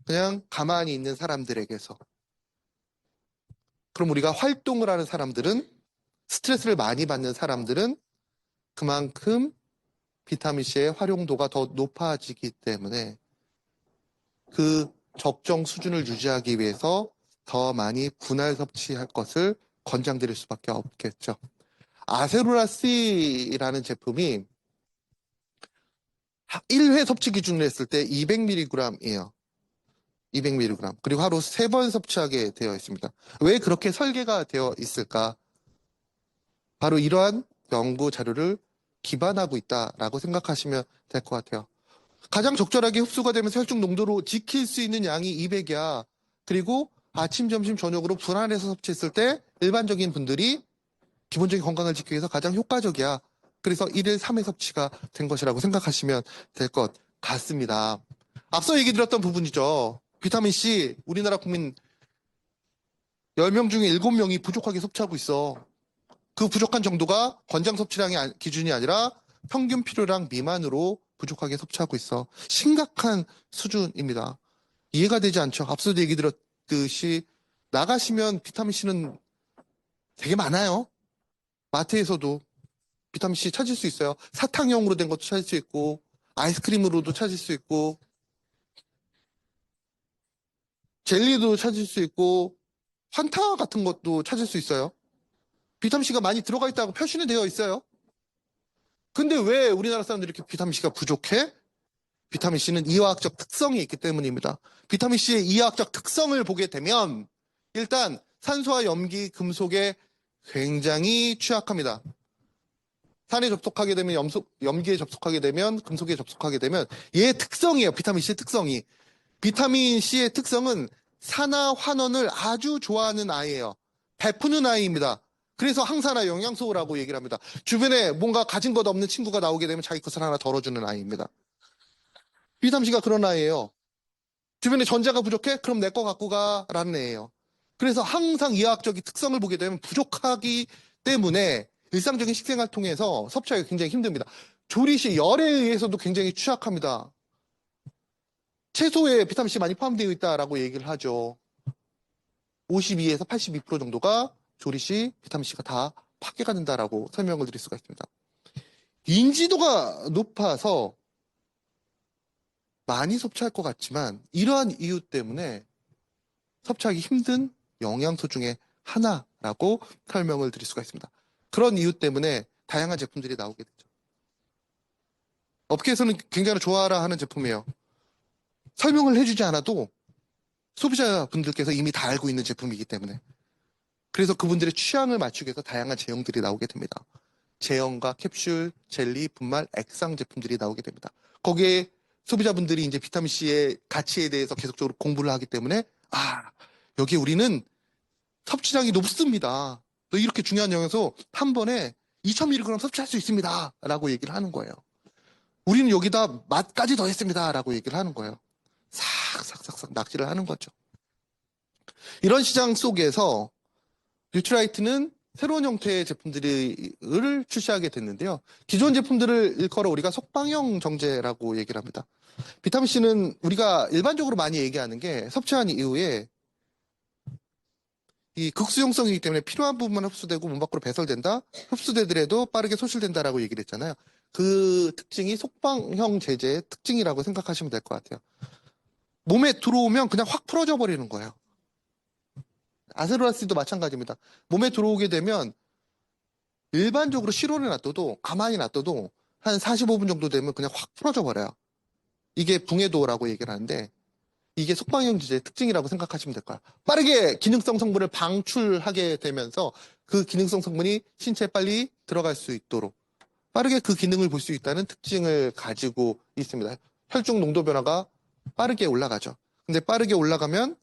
그냥 가만히 있는 사람들에게서. 그럼 우리가 활동을 하는 사람들은 스트레스를 많이 받는 사람들은 그만큼 비타민C의 활용도가 더 높아지기 때문에 그 적정 수준을 유지하기 위해서 더 많이 분할 섭취할 것을 권장드릴 수밖에 없겠죠. 아세로라 C라는 제품이 1회 섭취 기준으로 했을 때 200mg이에요. 200mg. 그리고 하루 3번 섭취하게 되어 있습니다. 왜 그렇게 설계가 되어 있을까? 바로 이러한 연구 자료를 기반하고 있다라고 생각하시면 될 것 같아요. 가장 적절하게 흡수가 되면서 혈중 농도로 지킬 수 있는 양이 200이야. 그리고 아침, 점심, 저녁으로 분할해서 섭취했을 때 일반적인 분들이 기본적인 건강을 지키기 위해서 가장 효과적이야. 그래서 1일 3회 섭취가 된 것이라고 생각하시면 될 것 같습니다. 앞서 얘기 드렸던 부분이죠. 비타민C 우리나라 국민 10명 중에 7명이 부족하게 섭취하고 있어. 그 부족한 정도가 권장 섭취량이 기준이 아니라 평균 필요량 미만으로 부족하게 섭취하고 있어. 심각한 수준입니다. 이해가 되지 않죠? 앞서도 얘기 드렸듯이 나가시면 비타민C는 되게 많아요. 마트에서도 비타민C 찾을 수 있어요. 사탕형으로 된 것도 찾을 수 있고 아이스크림으로도 찾을 수 있고 젤리도 찾을 수 있고 환타 같은 것도 찾을 수 있어요. 비타민C가 많이 들어가 있다고 표시는 되어 있어요. 근데 왜 우리나라 사람들이 이렇게 비타민C가 부족해? 비타민C는 이화학적 특성이 있기 때문입니다. 비타민C의 이화학적 특성을 보게 되면 일단 산소와 염기, 금속에 굉장히 취약합니다. 산에 접촉하게 되면 염기에 접촉하게 되면 금속에 접촉하게 되면 얘의 특성이에요. 비타민C의 특성이. 비타민C의 특성은 산화 환원을 아주 좋아하는 아이예요. 베푸는 아이입니다. 그래서 항산화 영양소라고 얘기를 합니다. 주변에 뭔가 가진 것 없는 친구가 나오게 되면 자기 것을 하나 덜어주는 아이입니다. 비타민C가 그런 아이예요. 주변에 전자가 부족해? 그럼 내 거 갖고 가라는 애예요. 그래서 항상 이화학적인 특성을 보게 되면 부족하기 때문에 일상적인 식생활 통해서 섭취하기 굉장히 힘듭니다. 조리 시 열에 의해서도 굉장히 취약합니다. 채소에 비타민C 많이 포함되어 있다라고 얘기를 하죠. 52에서 82% 정도가 조리 시 비타민C가 다 파괴가 된다라고 설명을 드릴 수가 있습니다. 인지도가 높아서 많이 섭취할 것 같지만 이러한 이유 때문에 섭취하기 힘든 영양소 중에 하나라고 설명을 드릴 수가 있습니다. 그런 이유 때문에 다양한 제품들이 나오게 되죠. 업계에서는 굉장히 좋아라 하는 제품이에요. 설명을 해주지 않아도 소비자분들께서 이미 다 알고 있는 제품이기 때문에. 그래서 그분들의 취향을 맞추기 위해서 다양한 제형들이 나오게 됩니다. 제형과 캡슐, 젤리, 분말, 액상 제품들이 나오게 됩니다. 거기에 소비자분들이 이제 비타민C의 가치에 대해서 계속적으로 공부를 하기 때문에 여기 우리는 섭취량이 높습니다. 또 이렇게 중요한 영양소 한 번에 2000mg 섭취할 수 있습니다. 라고 얘기를 하는 거예요. 우리는 여기다 맛까지 더했습니다. 라고 얘기를 하는 거예요. 싹싹싹싹 낚시를 하는 거죠. 이런 시장 속에서 뉴트라이트는 새로운 형태의 제품들을 출시하게 됐는데요. 기존 제품들을 일컬어 우리가 속방형 정제라고 얘기를 합니다. 비타민C는 우리가 일반적으로 많이 얘기하는 게 섭취한 이후에 이 극수용성이기 때문에 필요한 부분만 흡수되고 몸 밖으로 배설된다. 흡수되더라도 빠르게 소실된다라고 얘기를 했잖아요. 그 특징이 속방형 제제의 특징이라고 생각하시면 될 것 같아요. 몸에 들어오면 그냥 확 풀어져 버리는 거예요. 아세로라스도 마찬가지입니다. 몸에 들어오게 되면 일반적으로 실온에 놔둬도 가만히 놔둬도 한 45분 정도 되면 그냥 확 풀어져 버려요. 이게 붕해도라고 얘기를 하는데 이게 속방형 제제의 특징이라고 생각하시면 될 거야. 빠르게 기능성 성분을 방출하게 되면서 그 기능성 성분이 신체에 빨리 들어갈 수 있도록 빠르게 그 기능을 볼 수 있다는 특징을 가지고 있습니다. 혈중 농도 변화가 빠르게 올라가죠. 근데 빠르게 올라가면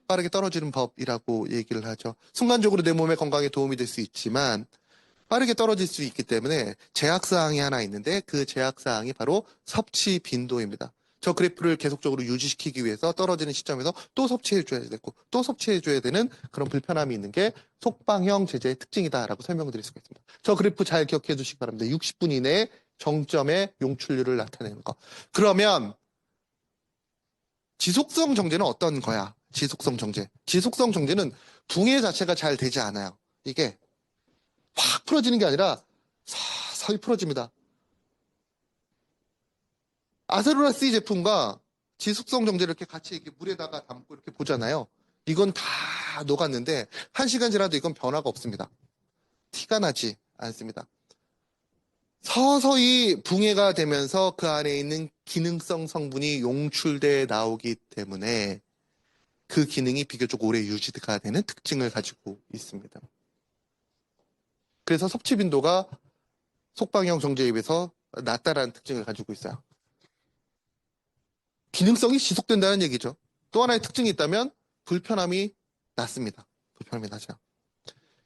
빠르게 떨어지는 법이라고 얘기를 하죠. 순간적으로 내 몸의 건강에 도움이 될 수 있지만 빠르게 떨어질 수 있기 때문에 제약사항이 하나 있는데 그 제약사항이 바로 섭취 빈도입니다. 저 그래프를 계속적으로 유지시키기 위해서 떨어지는 시점에서 또 섭취해줘야 되고 또 섭취해줘야 되는 그런 불편함이 있는 게 속방형 제제의 특징이다라고 설명을 드릴 수가 있습니다. 저 그래프 잘 기억해 두시기 바랍니다. 60분 이내에 정점의 용출률을 나타내는 거. 그러면 지속성 정제는 어떤 거야? 지속성 정제. 지속성 정제는 붕해 자체가 잘 되지 않아요. 이게 확 풀어지는 게 아니라 서서히 풀어집니다. 아세로라스 제품과 지속성 정제를 이렇게 같이 이렇게 물에다가 담고 이렇게 보잖아요. 이건 다 녹았는데 1시간 지나도 이건 변화가 없습니다. 티가 나지 않습니다. 서서히 붕해가 되면서 그 안에 있는 기능성 성분이 용출돼 나오기 때문에 그 기능이 비교적 오래 유지가 되는 특징을 가지고 있습니다. 그래서 섭취 빈도가 속방형 정제에 비해서 낮다라는 특징을 가지고 있어요. 기능성이 지속된다는 얘기죠. 또 하나의 특징이 있다면 불편함이 낮습니다. 불편함이 낮아요.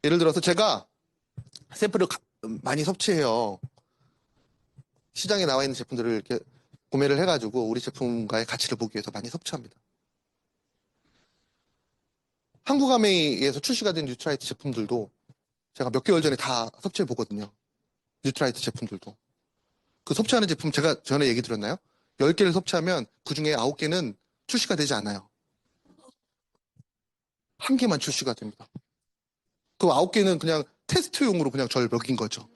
예를 들어서 제가 샘플을 많이 섭취해요. 시장에 나와 있는 제품들을 이렇게 구매를 해가지고 우리 제품과의 가치를 보기 위해서 많이 섭취합니다. 한국아메이에서 출시가 된 뉴트라이트 제품들도 제가 몇 개월 전에 다 섭취해 보거든요. 뉴트라이트 제품들도. 그 섭취하는 제품 제가 전에 얘기 드렸나요? 10개를 섭취하면 그중에 9개는 출시가 되지 않아요. 한 개만 출시가 됩니다. 그 9개는 그냥 테스트용으로 그냥 절 먹인 거죠.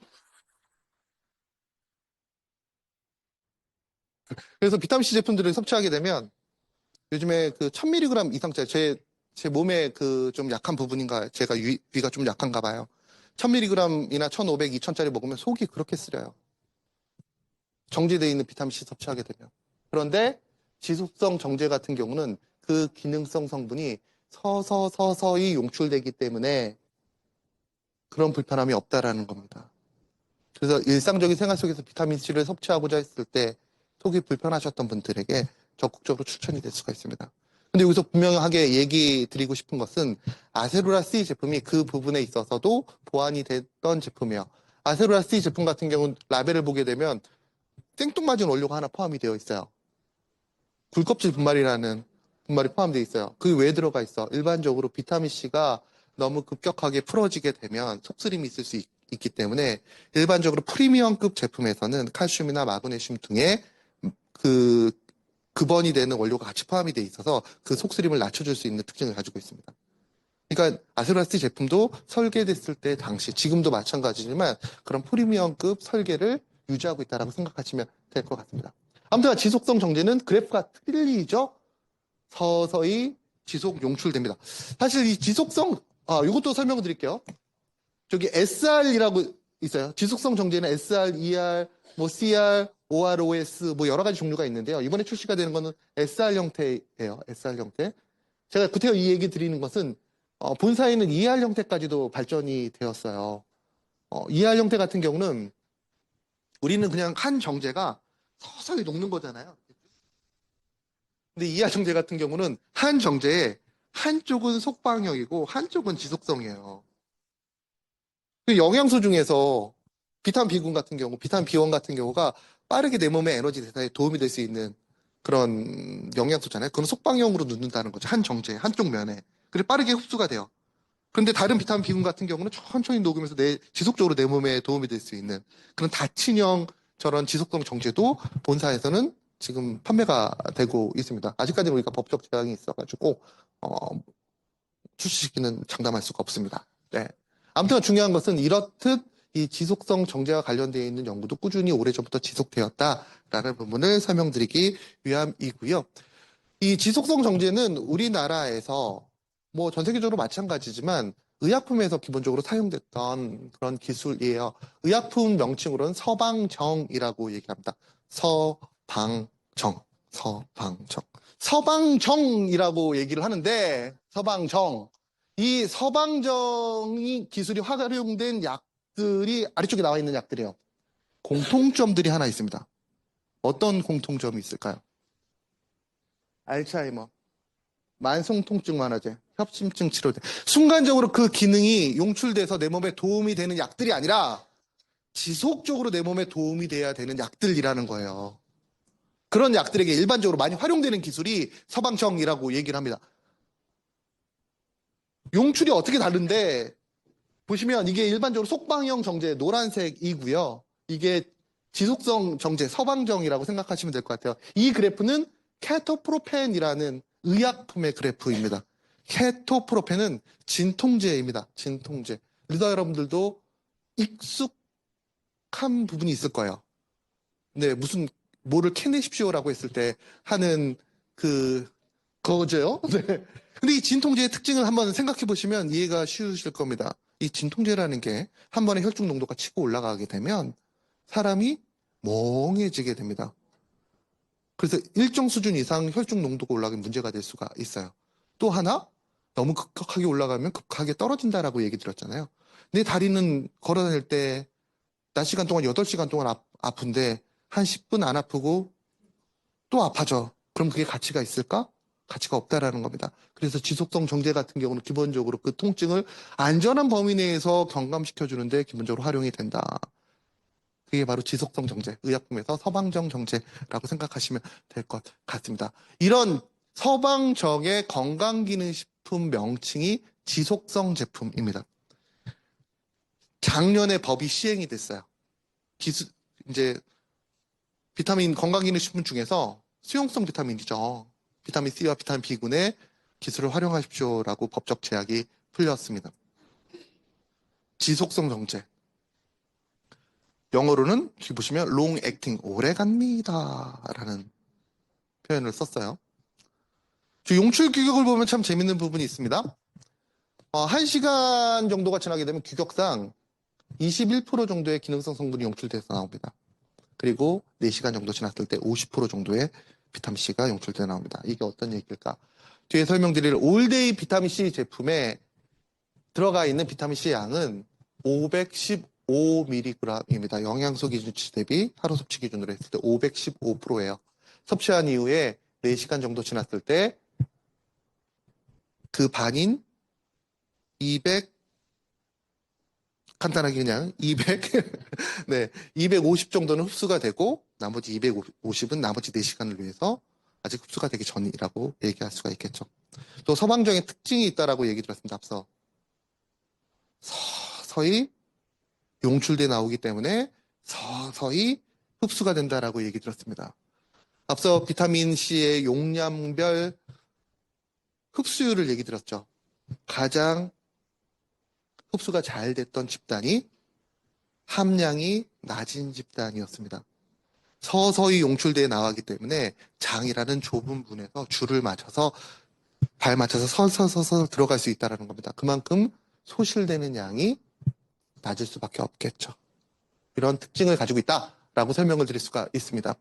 그래서 비타민C 제품들을 섭취하게 되면 요즘에 그 1000mg 이상짜리 제 몸에 그 좀 약한 부분인가 제가 위가 좀 약한가 봐요. 1000mg이나 1500, 2000짜리 먹으면 속이 그렇게 쓰려요. 정제되어 있는 비타민C 섭취하게 되면. 그런데 지속성 정제 같은 경우는 그 기능성 성분이 서서히 용출되기 때문에 그런 불편함이 없다라는 겁니다. 그래서 일상적인 생활 속에서 비타민C를 섭취하고자 했을 때 속이 불편하셨던 분들에게 적극적으로 추천이 될 수가 있습니다. 근데 여기서 분명하게 얘기 드리고 싶은 것은 아세로라 C 제품이 그 부분에 있어서도 보완이 됐던 제품이에요. 아세로라 C 제품 같은 경우는 라벨을 보게 되면 생뚱맞은 원료가 하나 포함이 되어 있어요. 굴껍질 분말이라는 분말이 포함되어 있어요. 그 왜 들어가 있어? 일반적으로 비타민C가 너무 급격하게 풀어지게 되면 속쓰림이 있을 수 있기 때문에 일반적으로 프리미엄급 제품에서는 칼슘이나 마그네슘 등의 그 급원이 되는 원료가 같이 포함이 되어 있어서 그 속쓰림을 낮춰줄 수 있는 특징을 가지고 있습니다. 그러니까 아세로라스 제품도 설계됐을 때 당시 지금도 마찬가지지만 그런 프리미엄급 설계를 유지하고 있다고 생각하시면 될 것 같습니다. 아무튼 지속성 정제는 그래프가 틀리죠. 서서히 지속 용출됩니다. 사실 이 지속성 이것도 설명을 드릴게요. 저기 SR이라고 있어요. 지속성 정제는 SR, ER, 뭐 CR, OROS 뭐 여러 가지 종류가 있는데요. 이번에 출시가 되는 거는 SR 형태예요. SR 형태. 제가 구태여 이 얘기 드리는 것은 본사에는 ER 형태까지도 발전이 되었어요. ER 형태 같은 경우는 우리는 그냥 한 정제가 서서히 녹는 거잖아요. 근데 ER 정제 같은 경우는 한 정제에 한쪽은 속방형이고 한쪽은 지속성이에요. 그 영양소 중에서 비타민 B군 같은 경우, 비타민 B1 같은 경우가 빠르게 내 몸의 에너지 대사에 도움이 될 수 있는 그런 영양소잖아요. 그건 속방형으로 눕는다는 거죠. 한 정제, 한쪽 면에. 그리고 빠르게 흡수가 돼요. 그런데 다른 비타민 B군 같은 경우는 천천히 녹으면서 지속적으로 내 몸에 도움이 될 수 있는 그런 다친형 저런 지속성 정제도 본사에서는 지금 판매가 되고 있습니다. 아직까지는 우리가 법적 제약이 있어가지고 출시시키는 장담할 수가 없습니다. 네. 아무튼 중요한 것은 이렇듯 이 지속성 정제와 관련되어 있는 연구도 꾸준히 오래전부터 지속되었다라는 부분을 설명드리기 위함이고요. 이 지속성 정제는 우리나라에서 뭐 전 세계적으로 마찬가지지만 의약품에서 기본적으로 사용됐던 그런 기술이에요. 의약품 명칭으로는 서방정이라고 얘기합니다. 서방정, 서방정. 서방정이라고 얘기를 하는데 서방정. 이 서방정이 기술이 활용된 약들이 아래쪽에 나와 있는 약들이에요. 공통점들이 하나 있습니다. 어떤 공통점이 있을까요? 알츠하이머, 만성통증 완화제, 협심증 치료제. 순간적으로 그 기능이 용출돼서 내 몸에 도움이 되는 약들이 아니라 지속적으로 내 몸에 도움이 돼야 되는 약들이라는 거예요. 그런 약들에게 일반적으로 많이 활용되는 기술이 서방정이라고 얘기를 합니다. 용출이 어떻게 다른데 보시면 이게 일반적으로 속방형 정제 노란색이고요. 이게 지속성 정제 서방정이라고 생각하시면 될 것 같아요. 이 그래프는 케토프로펜이라는 의약품의 그래프입니다. 케토프로펜은 진통제입니다. 진통제. 리더 여러분들도 익숙한 부분이 있을 거예요. 네, 무슨 뭐를 캐내십시오라고 했을 때 하는 그거죠. 네. 근데 이 진통제의 특징을 한번 생각해 보시면 이해가 쉬우실 겁니다. 이 진통제라는 게 한 번에 혈중 농도가 치고 올라가게 되면 사람이 멍해지게 됩니다. 그래서 일정 수준 이상 혈중 농도가 올라가면 문제가 될 수가 있어요. 또 하나, 너무 급격하게 올라가면 급하게 떨어진다라고 얘기 드렸잖아요. 내 다리는 걸어 다닐 때 낮 시간 동안 8시간 동안 아픈데 한 10분 안 아프고 또 아파져. 그럼 그게 가치가 있을까? 가치가 없다라는 겁니다. 그래서 지속성 정제 같은 경우는 기본적으로 그 통증을 안전한 범위 내에서 경감시켜주는데 기본적으로 활용이 된다. 그게 바로 지속성 정제, 의약품에서 서방정 정제라고 생각하시면 될 것 같습니다. 이런 서방정의 건강기능식품 제품 명칭이 지속성 제품입니다. 작년에 법이 시행이 됐어요. 이제 비타민 건강기능식품 중에서 수용성 비타민이죠. 비타민 C와 비타민 B군의 기술을 활용하십시오라고 법적 제약이 풀렸습니다. 지속성 정제. 영어로는 여기 보시면 long acting, 오래갑니다 라는 표현을 썼어요. 용출 규격을 보면 참 재밌는 부분이 있습니다. 1시간 정도가 지나게 되면 규격상 21% 정도의 기능성 성분이 용출돼서 나옵니다. 그리고 4시간 정도 지났을 때 50% 정도의 비타민C가 용출돼서 나옵니다. 이게 어떤 얘기일까? 뒤에 설명드릴 올데이 비타민C 제품에 들어가 있는 비타민C 양은 515mg입니다. 영양소 기준치 대비 하루 섭취 기준으로 했을 때 515%예요. 섭취한 이후에 4시간 정도 지났을 때 그 반인 200, 간단하게 그냥 200, 네, 250 정도는 흡수가 되고 나머지 250은 나머지 4시간을 위해서 아직 흡수가 되기 전이라고 얘기할 수가 있겠죠. 또 서방적인 특징이 있다라고 얘기 들었습니다. 앞서 서서히 용출돼 나오기 때문에 서서히 흡수가 된다라고 얘기 들었습니다. 앞서 비타민 C의 용량별 흡수율을 얘기 들었죠. 가장 흡수가 잘 됐던 집단이 함량이 낮은 집단이었습니다. 서서히 용출돼 나가기 때문에 장이라는 좁은 문에서 줄을 맞춰서 발 맞춰서 서서 들어갈 수 있다는 겁니다. 그만큼 소실되는 양이 낮을 수밖에 없겠죠. 이런 특징을 가지고 있다라고 설명을 드릴 수가 있습니다.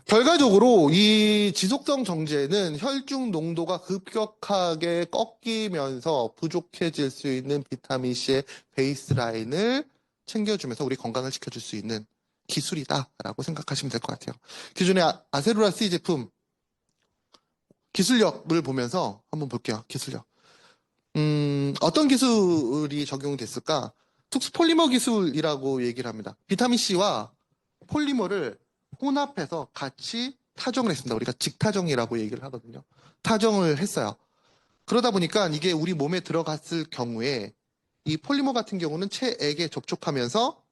결과적으로 이 지속성 정제는 혈중 농도가 급격하게 꺾이면서 부족해질 수 있는 비타민C의 베이스라인을 챙겨주면서 우리 건강을 지켜줄 수 있는 기술이다라고 생각하시면 될 것 같아요. 기존의 아세루라 C 제품 기술력을 보면서 한번 볼게요. 기술력. 어떤 기술이 적용됐을까? 특수 폴리머 기술이라고 얘기를 합니다. 비타민C와 폴리머를 혼합해서 같이 타정을 했습니다. 우리가 직타정이라고 얘기를 하거든요. 타정을 했어요. 그러다 보니까 이게 우리 몸에 들어갔을 경우에 이 폴리머 같은 경우는 체액에 접촉하면서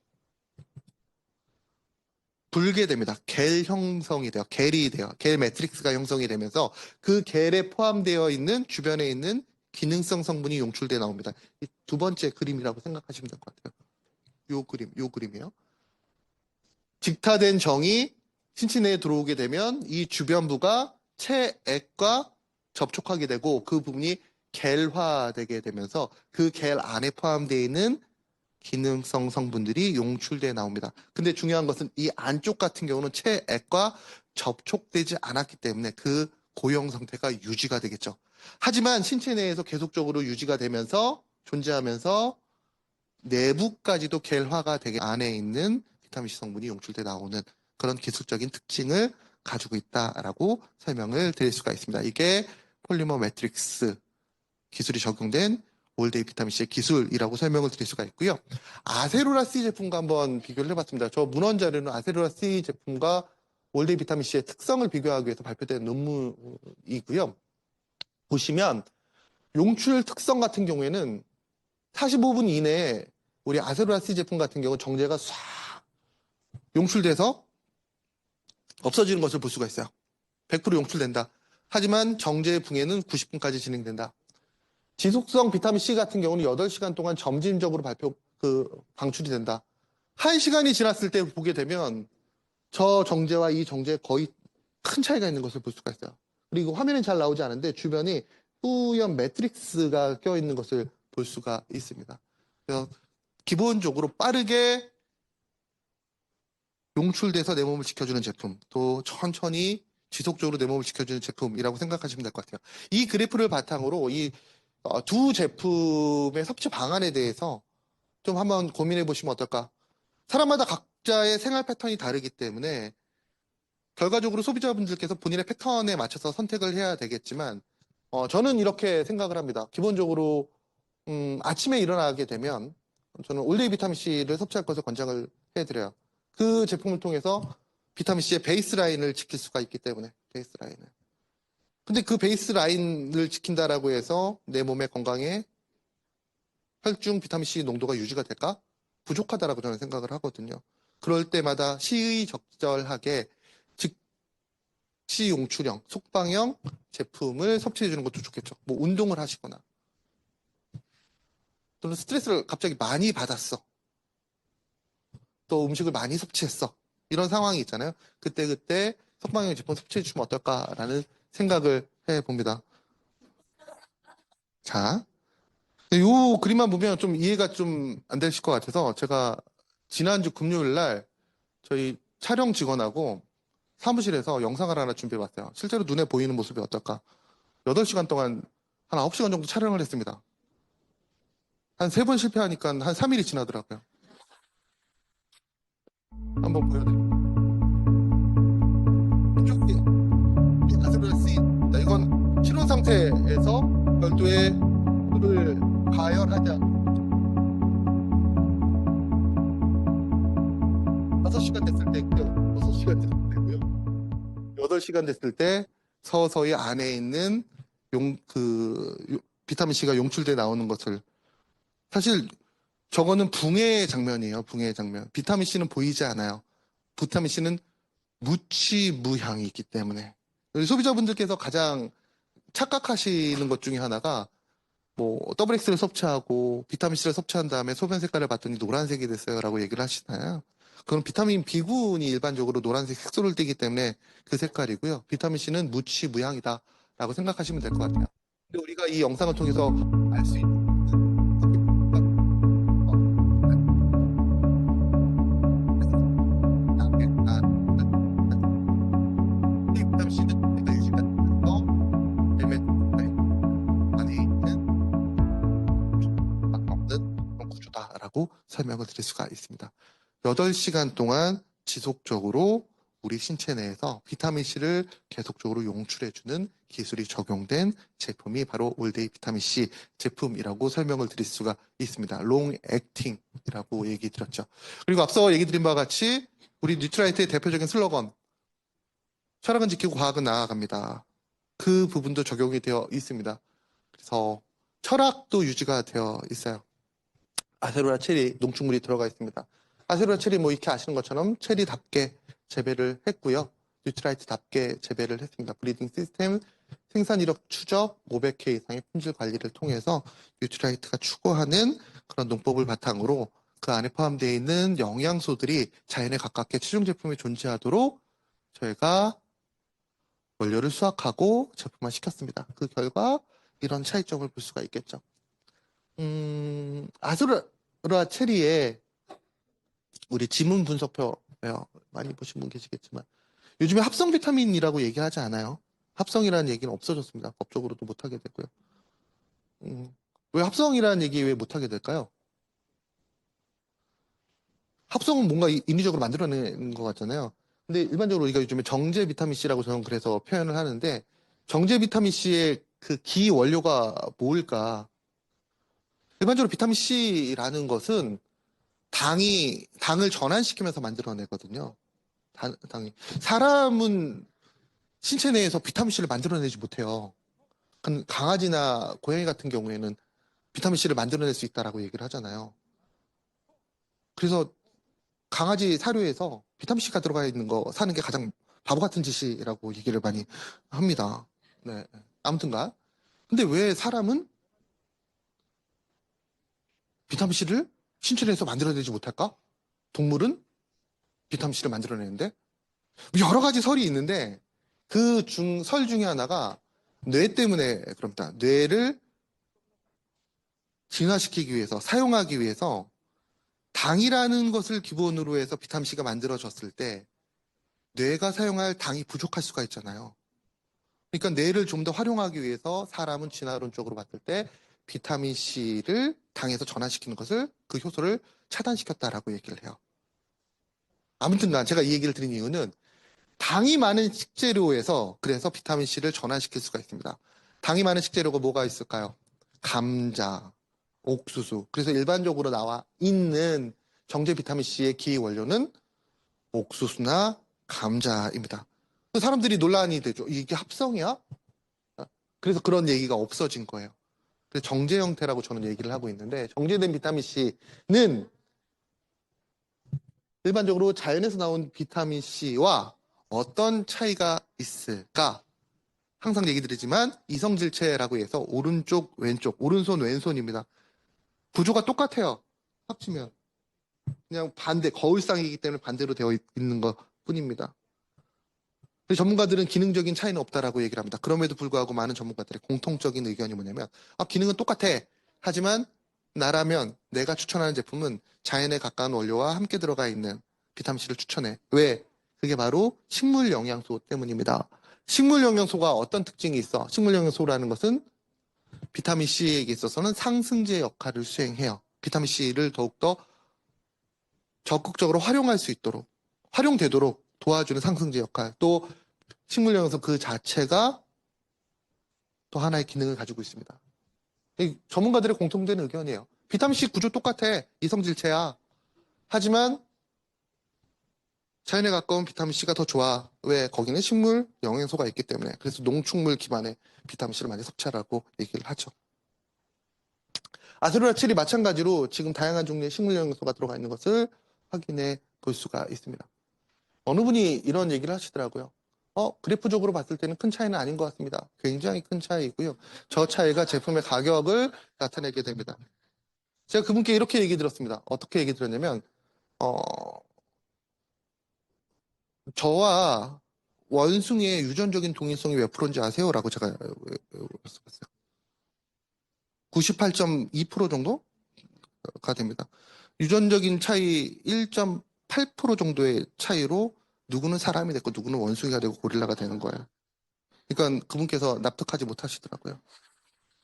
불게 됩니다. 겔 형성이 돼요. 겔이 돼요. 겔 매트릭스가 형성이 되면서 그 겔에 포함되어 있는 주변에 있는 기능성 성분이 용출돼 나옵니다. 이 두 번째 그림이라고 생각하시면 될 것 같아요. 요 그림이에요. 직타된 정이 신체 내에 들어오게 되면 이 주변부가 체액과 접촉하게 되고 그 부분이 겔화되게 되면서 그 겔 안에 포함되어 있는 기능성 성분들이 용출돼 나옵니다. 근데 중요한 것은 이 안쪽 같은 경우는 체액과 접촉되지 않았기 때문에 그 고형 상태가 유지가 되겠죠. 하지만 신체 내에서 계속적으로 유지가 되면서 존재하면서 내부까지도 겔화가 되게 안에 있는 비타민C 성분이 용출돼 나오는 그런 기술적인 특징을 가지고 있다라고 설명을 드릴 수가 있습니다. 이게 폴리머 매트릭스 기술이 적용된 올데이 비타민C의 기술이라고 설명을 드릴 수가 있고요. 아세루라 C 제품과 한번 비교를 해봤습니다. 저 문헌 자료는 아세루라 C 제품과 올데이 비타민C의 특성을 비교하기 위해서 발표된 논문이고요. 보시면 용출 특성 같은 경우에는 45분 이내에 우리 아세루라 C 제품 같은 경우 정제가 싹 용출돼서 없어지는 것을 볼 수가 있어요. 100% 용출된다. 하지만 정제 붕해는 90분까지 진행된다. 지속성 비타민C 같은 경우는 8시간 동안 점진적으로 방출이 된다. 1시간이 지났을 때 보게 되면 저 정제와 이 정제에 거의 큰 차이가 있는 것을 볼 수가 있어요. 그리고 화면은 잘 나오지 않은데 주변이 뿌연 매트릭스가 껴있는 것을 볼 수가 있습니다. 그래서 기본적으로 빠르게 용출돼서 내 몸을 지켜주는 제품, 또 천천히 지속적으로 내 몸을 지켜주는 제품이라고 생각하시면 될 것 같아요. 이 그래프를 바탕으로 이 두 제품의 섭취 방안에 대해서 좀 한번 고민해 보시면 어떨까? 사람마다 각자의 생활 패턴이 다르기 때문에 결과적으로 소비자분들께서 본인의 패턴에 맞춰서 선택을 해야 되겠지만 저는 이렇게 생각을 합니다. 기본적으로 아침에 일어나게 되면 저는 올데이 비타민C를 섭취할 것을 권장을 해드려요. 그 제품을 통해서 비타민C의 베이스라인을 지킬 수가 있기 때문에 베이스라인을. 근데 그 베이스 라인을 지킨다라고 해서 내 몸의 건강에 혈중 비타민C 농도가 유지가 될까? 부족하다라고 저는 생각을 하거든요. 그럴 때마다 시의적절하게 즉시 용출형, 속방형 제품을 섭취해 주는 것도 좋겠죠. 뭐 운동을 하시거나 또는 스트레스를 갑자기 많이 받았어. 또 음식을 많이 섭취했어. 이런 상황이 있잖아요. 그때 속방형 제품 섭취해 주면 어떨까라는 생각을 해봅니다. 자, 이 그림만 보면 좀 이해가 좀 안 되실 것 같아서 제가 지난주 금요일 날 저희 촬영 직원하고 사무실에서 영상을 하나 준비해 봤어요. 실제로 눈에 보이는 모습이 어떨까? 8시간 동안 한 9시간 정도 촬영을 했습니다. 한 3번 실패하니까 한 3일이 지나더라고요. 한번 보여드릴게요. 이건 실온 상태에서 별도의 물을 가열하지 않고 5시간 됐을 때고요. 6시간 됐을 때고요. 8시간 됐을 때 서서히 안에 있는 비타민C가 용출돼 나오는 것을 사실 저거는 붕괴의 장면이에요. 붕괴의 장면. 비타민C는 보이지 않아요. 비타민C는 무취무향이 있기 때문에 소비자분들께서 가장 착각하시는 것 중에 하나가 뭐 WX를 섭취하고 비타민C를 섭취한 다음에 소변 색깔을 봤더니 노란색이 됐어요 라고 얘기를 하시나요? 그건 비타민 B군이 일반적으로 노란색 색소를 띠기 때문에 그 색깔이고요. 비타민C는 무취무향이다 라고 생각하시면 될 것 같아요. 근데 우리가 이 영상을 통해서 알 수 있는 비타민C는 내가 유지가 되면서 안에 있는 없는 그런 구조다라고 설명을 드릴 수가 있습니다. 8시간 동안 지속적으로 우리 신체 내에서 비타민C를 계속적으로 용출해주는 기술이 적용된 제품이 바로 올데이 비타민C 제품이라고 설명을 드릴 수가 있습니다. 롱 액팅이라고 얘기 드렸죠. 그리고 앞서 얘기 드린 바와 같이 우리 뉴트라이트의 대표적인 슬로건 철학은 지키고 과학은 나아갑니다. 그 부분도 적용이 되어 있습니다. 그래서 철학도 유지가 되어 있어요. 아세로라 체리 농축물이 들어가 있습니다. 아세로라 체리 뭐 이렇게 아시는 것처럼 체리답게 재배를 했고요. 뉴트라이트답게 재배를 했습니다. 브리딩 시스템, 생산 이력 추적, 500회 이상의 품질 관리를 통해서 뉴트라이트가 추구하는 그런 농법을 바탕으로 그 안에 포함되어 있는 영양소들이 자연에 가깝게 최종 제품에 존재하도록 저희가 원료를 수확하고 제품화 시켰습니다. 그 결과 이런 차이점을 볼 수가 있겠죠. 아세로라 체리의 우리 지문 분석표예요. 많이 보신 분 계시겠지만 요즘에 합성 비타민이라고 얘기하지 않아요. 합성이라는 얘기는 없어졌습니다. 법적으로도 못하게 됐고요. 왜 합성이라는 얘기 왜 못하게 될까요? 합성은 뭔가 인위적으로 만들어내는 것 같잖아요. 근데 일반적으로 우리가 요즘에 정제 비타민C라고 저는 그래서 표현을 하는데 정제 비타민C의 그 기 원료가 뭘까? 일반적으로 비타민C라는 것은 당을 전환시키면서 만들어내거든요. 당이. 사람은 신체 내에서 비타민C를 만들어내지 못해요. 강아지나 고양이 같은 경우에는 비타민C를 만들어낼 수 있다라고 얘기를 하잖아요. 그래서 강아지 사료에서 비타민C가 들어가 있는 거 사는 게 가장 바보 같은 짓이라고 얘기를 많이 합니다. 네. 아무튼가. 근데 왜 사람은 비타민C를 신체 내에서 만들어내지 못할까? 동물은 비타민C를 만들어내는데 여러 가지 설이 있는데 그 설 중에 하나가 뇌 때문에 그럽니다. 뇌를 진화시키기 위해서 사용하기 위해서 당이라는 것을 기본으로 해서 비타민C가 만들어졌을 때 뇌가 사용할 당이 부족할 수가 있잖아요. 그러니까 뇌를 좀 더 활용하기 위해서 사람은 진화론적으로 봤을 때 비타민C를 당에서 전환시키는 것을 그 효소를 차단시켰다라고 얘기를 해요. 아무튼간 제가 이 얘기를 드린 이유는 당이 많은 식재료에서 그래서 비타민C를 전환시킬 수가 있습니다. 당이 많은 식재료가 뭐가 있을까요? 감자, 옥수수. 그래서 일반적으로 나와 있는 정제 비타민C의 기 원료는 옥수수나 감자입니다. 사람들이 논란이 되죠. 이게 합성이야? 그래서 그런 얘기가 없어진 거예요. 그래서 정제 형태라고 저는 얘기를 하고 있는데, 정제된 비타민C는 일반적으로 자연에서 나온 비타민C와 어떤 차이가 있을까? 항상 얘기 드리지만 이성질체라고 해서 오른쪽, 왼쪽, 오른손, 왼손입니다. 구조가 똑같아요. 합치면. 그냥 반대, 거울상이기 때문에 반대로 되어 있는 것 뿐입니다. 전문가들은 기능적인 차이는 없다라고 얘기를 합니다. 그럼에도 불구하고 많은 전문가들의 공통적인 의견이 뭐냐면, 기능은 똑같아. 하지만 나라면 내가 추천하는 제품은 자연에 가까운 원료와 함께 들어가 있는 비타민C를 추천해. 왜? 그게 바로 식물 영양소 때문입니다. 식물 영양소가 어떤 특징이 있어? 식물 영양소라는 것은 비타민C에게 있어서는 상승제 역할을 수행해요. 비타민C를 더욱더 적극적으로 활용할 수 있도록, 활용되도록 도와주는 상승제 역할. 또 식물 영양소 그 자체가 또 하나의 기능을 가지고 있습니다. 전문가들의 공통된 의견이에요. 비타민C 구조 똑같아. 이성질체야. 하지만 자연에 가까운 비타민C가 더 좋아. 왜? 거기는 식물 영양소가 있기 때문에. 그래서 농축물 기반의 비타민C를 많이 섭취하라고 얘기를 하죠. 아세로라첼이 마찬가지로 지금 다양한 종류의 식물 영양소가 들어가 있는 것을 확인해 볼 수가 있습니다. 어느 분이 이런 얘기를 하시더라고요. 그래프적으로 봤을 때는 큰 차이는 아닌 것 같습니다. 굉장히 큰 차이이고요. 저 차이가 제품의 가격을 나타내게 됩니다. 제가 그분께 이렇게 얘기 들었습니다. 어떻게 얘기 들었냐면, 저와 원숭이의 유전적인 동일성이 몇 프로인지 아세요? 라고 제가 물어봤어요. 98.2% 정도가 됩니다. 유전적인 차이 1.8% 정도의 차이로 누구는 사람이 됐고 누구는 원숭이가 되고 고릴라가 되는 거예요. 그러니까 그분께서 납득하지 못하시더라고요.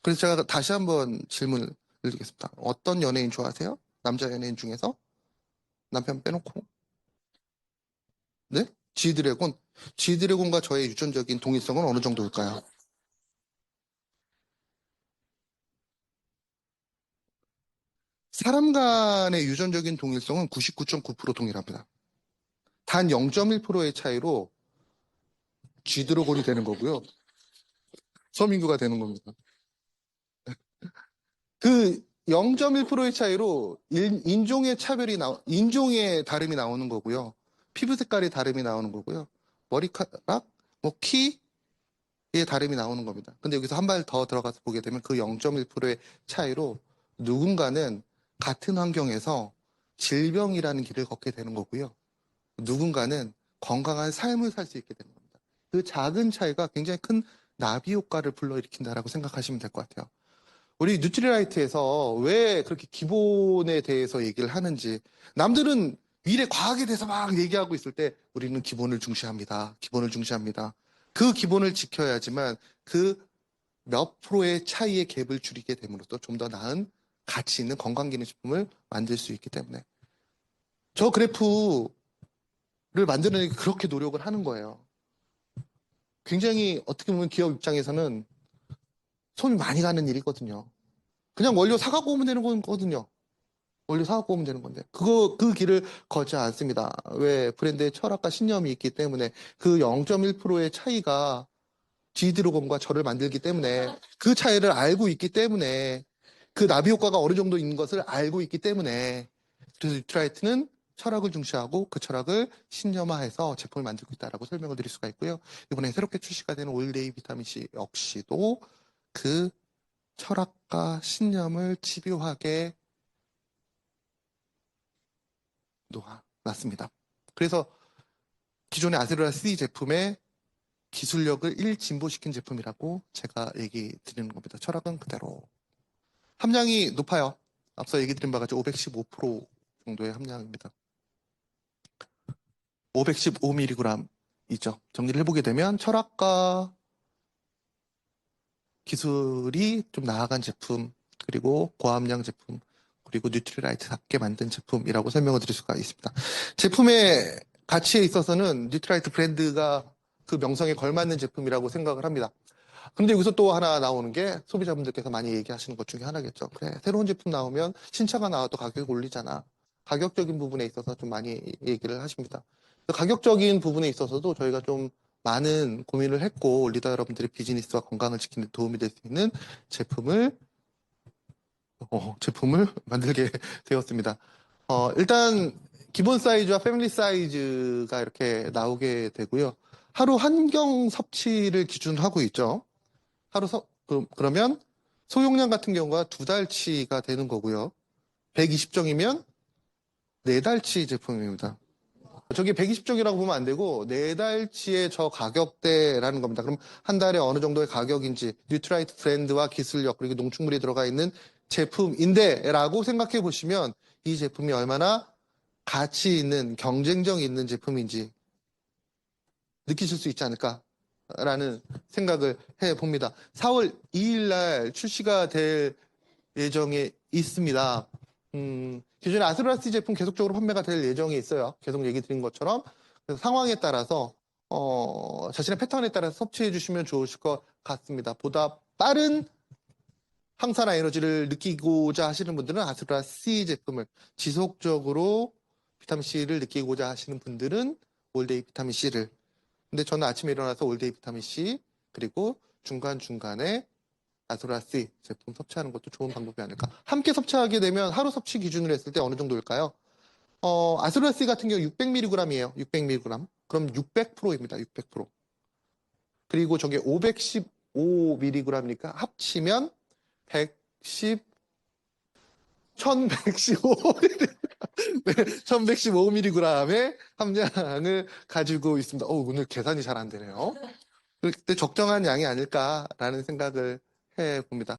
그래서 제가 다시 한번 질문을 드리겠습니다. 어떤 연예인 좋아하세요? 남자 연예인 중에서? 남편 빼놓고. 네? 지드래곤. 지드래곤과 저의 유전적인 동일성은 어느 정도일까요? 사람 간의 유전적인 동일성은 99.9% 동일합니다. 단 0.1%의 차이로 쥐드래곤이 되는 거고요. 서민구가 되는 겁니다. 그 0.1%의 차이로 인종의 다름이 나오는 거고요. 피부 색깔의 다름이 나오는 거고요. 머리카락, 키의 다름이 나오는 겁니다. 근데 여기서 한 발 더 들어가서 보게 되면 그 0.1%의 차이로 누군가는 같은 환경에서 질병이라는 길을 걷게 되는 거고요. 누군가는 건강한 삶을 살 수 있게 되는 겁니다. 그 작은 차이가 굉장히 큰 나비 효과를 불러일으킨다라고 생각하시면 될 것 같아요. 우리 뉴트리라이트에서 왜 그렇게 기본에 대해서 얘기를 하는지, 남들은 미래 과학에 대해서 막 얘기하고 있을 때 우리는 기본을 중시합니다. 기본을 중시합니다. 그 기본을 지켜야지만 그 몇 프로의 차이의 갭을 줄이게 됨으로써 좀 더 나은 가치 있는 건강기능식품을 만들 수 있기 때문에 저 그래프를 만들어내기 그렇게 노력을 하는 거예요. 굉장히 어떻게 보면 기업 입장에서는 손이 많이 가는 일이거든요. 그냥 원료 사갖고 오면 되는 거거든요. 원료 사갖고 오면 되는 건데. 그 길을 걷지 않습니다. 왜? 브랜드의 철학과 신념이 있기 때문에 그 0.1%의 차이가 G드래곤과 저를 만들기 때문에 그 차이를 알고 있기 때문에 그 나비 효과가 어느 정도 있는 것을 알고 있기 때문에 그래서 뉴트라이트는 철학을 중시하고 그 철학을 신념화해서 제품을 만들고 있다라고 설명을 드릴 수가 있고요. 이번에 새롭게 출시가 되는 오일데이 비타민C 역시도 그 철학과 신념을 집요하게 놓아놨습니다. 그래서 기존의 아세로라 C 제품의 기술력을 일진보시킨 제품이라고 제가 얘기 드리는 겁니다. 철학은 그대로. 함량이 높아요. 앞서 얘기 드린 바가 515% 정도의 함량입니다. 515mg이죠. 정리를 해보게 되면 철학과 기술이 좀 나아간 제품, 그리고 고함량 제품, 그리고 뉴트리라이트답게 만든 제품이라고 설명을 드릴 수가 있습니다. 제품의 가치에 있어서는 뉴트리라이트 브랜드가 그 명성에 걸맞는 제품이라고 생각을 합니다. 근데 여기서 또 하나 나오는 게 소비자분들께서 많이 얘기하시는 것 중에 하나겠죠. 그래, 새로운 제품 나오면 신차가 나와도 가격 올리잖아. 가격적인 부분에 있어서 좀 많이 얘기를 하십니다. 가격적인 부분에 있어서도 저희가 좀 많은 고민을 했고 리더 여러분들의 비즈니스와 건강을 지키는 데 도움이 될 수 있는 제품을 만들게 되었습니다. 일단 기본 사이즈와 패밀리 사이즈가 이렇게 나오게 되고요. 하루 한경 섭취를 기준으로 하고 있죠. 그러면 소용량 같은 경우가 2달치가 되는 거고요. 120정이면 4달치 제품입니다. 저게 120정이라고 보면 안 되고 4달치의 저 가격대라는 겁니다. 그럼 한 달에 어느 정도의 가격인지 뉴트라이트 브랜드와 기술력 그리고 농축물이 들어가 있는 제품인데 라고 생각해 보시면 이 제품이 얼마나 가치 있는 경쟁력 있는 제품인지 느끼실 수 있지 않을까라는 생각을 해봅니다. 4월 2일 날 출시가 될 예정에 있습니다. 기존의 아스로라시 제품 계속적으로 판매가 될 예정에 있어요. 계속 얘기 드린 것처럼. 그래서 상황에 따라서, 자신의 패턴에 따라서 섭취해 주시면 좋으실 것 같습니다. 보다 빠른 항산화 에너지를 느끼고자 하시는 분들은 아스로라시 제품을, 지속적으로 비타민C를 느끼고자 하시는 분들은 올데이 비타민C를. 근데 저는 아침에 일어나서 올데이 비타민C, 그리고 중간중간에 아스로라시 제품 섭취하는 것도 좋은 방법이 아닐까. 함께 섭취하게 되면 하루 섭취 기준으로 했을 때 어느 정도일까요? 아스로라시 같은 경우 600mg이에요. 600mg. 그럼 600%입니다. 600%. 그리고 저게 515mg니까 합치면 110, 1115mg. 네, 1115mg의 함량을 가지고 있습니다. 오늘 계산이 잘 안 되네요. 그때 적정한 양이 아닐까라는 생각을 해봅니다.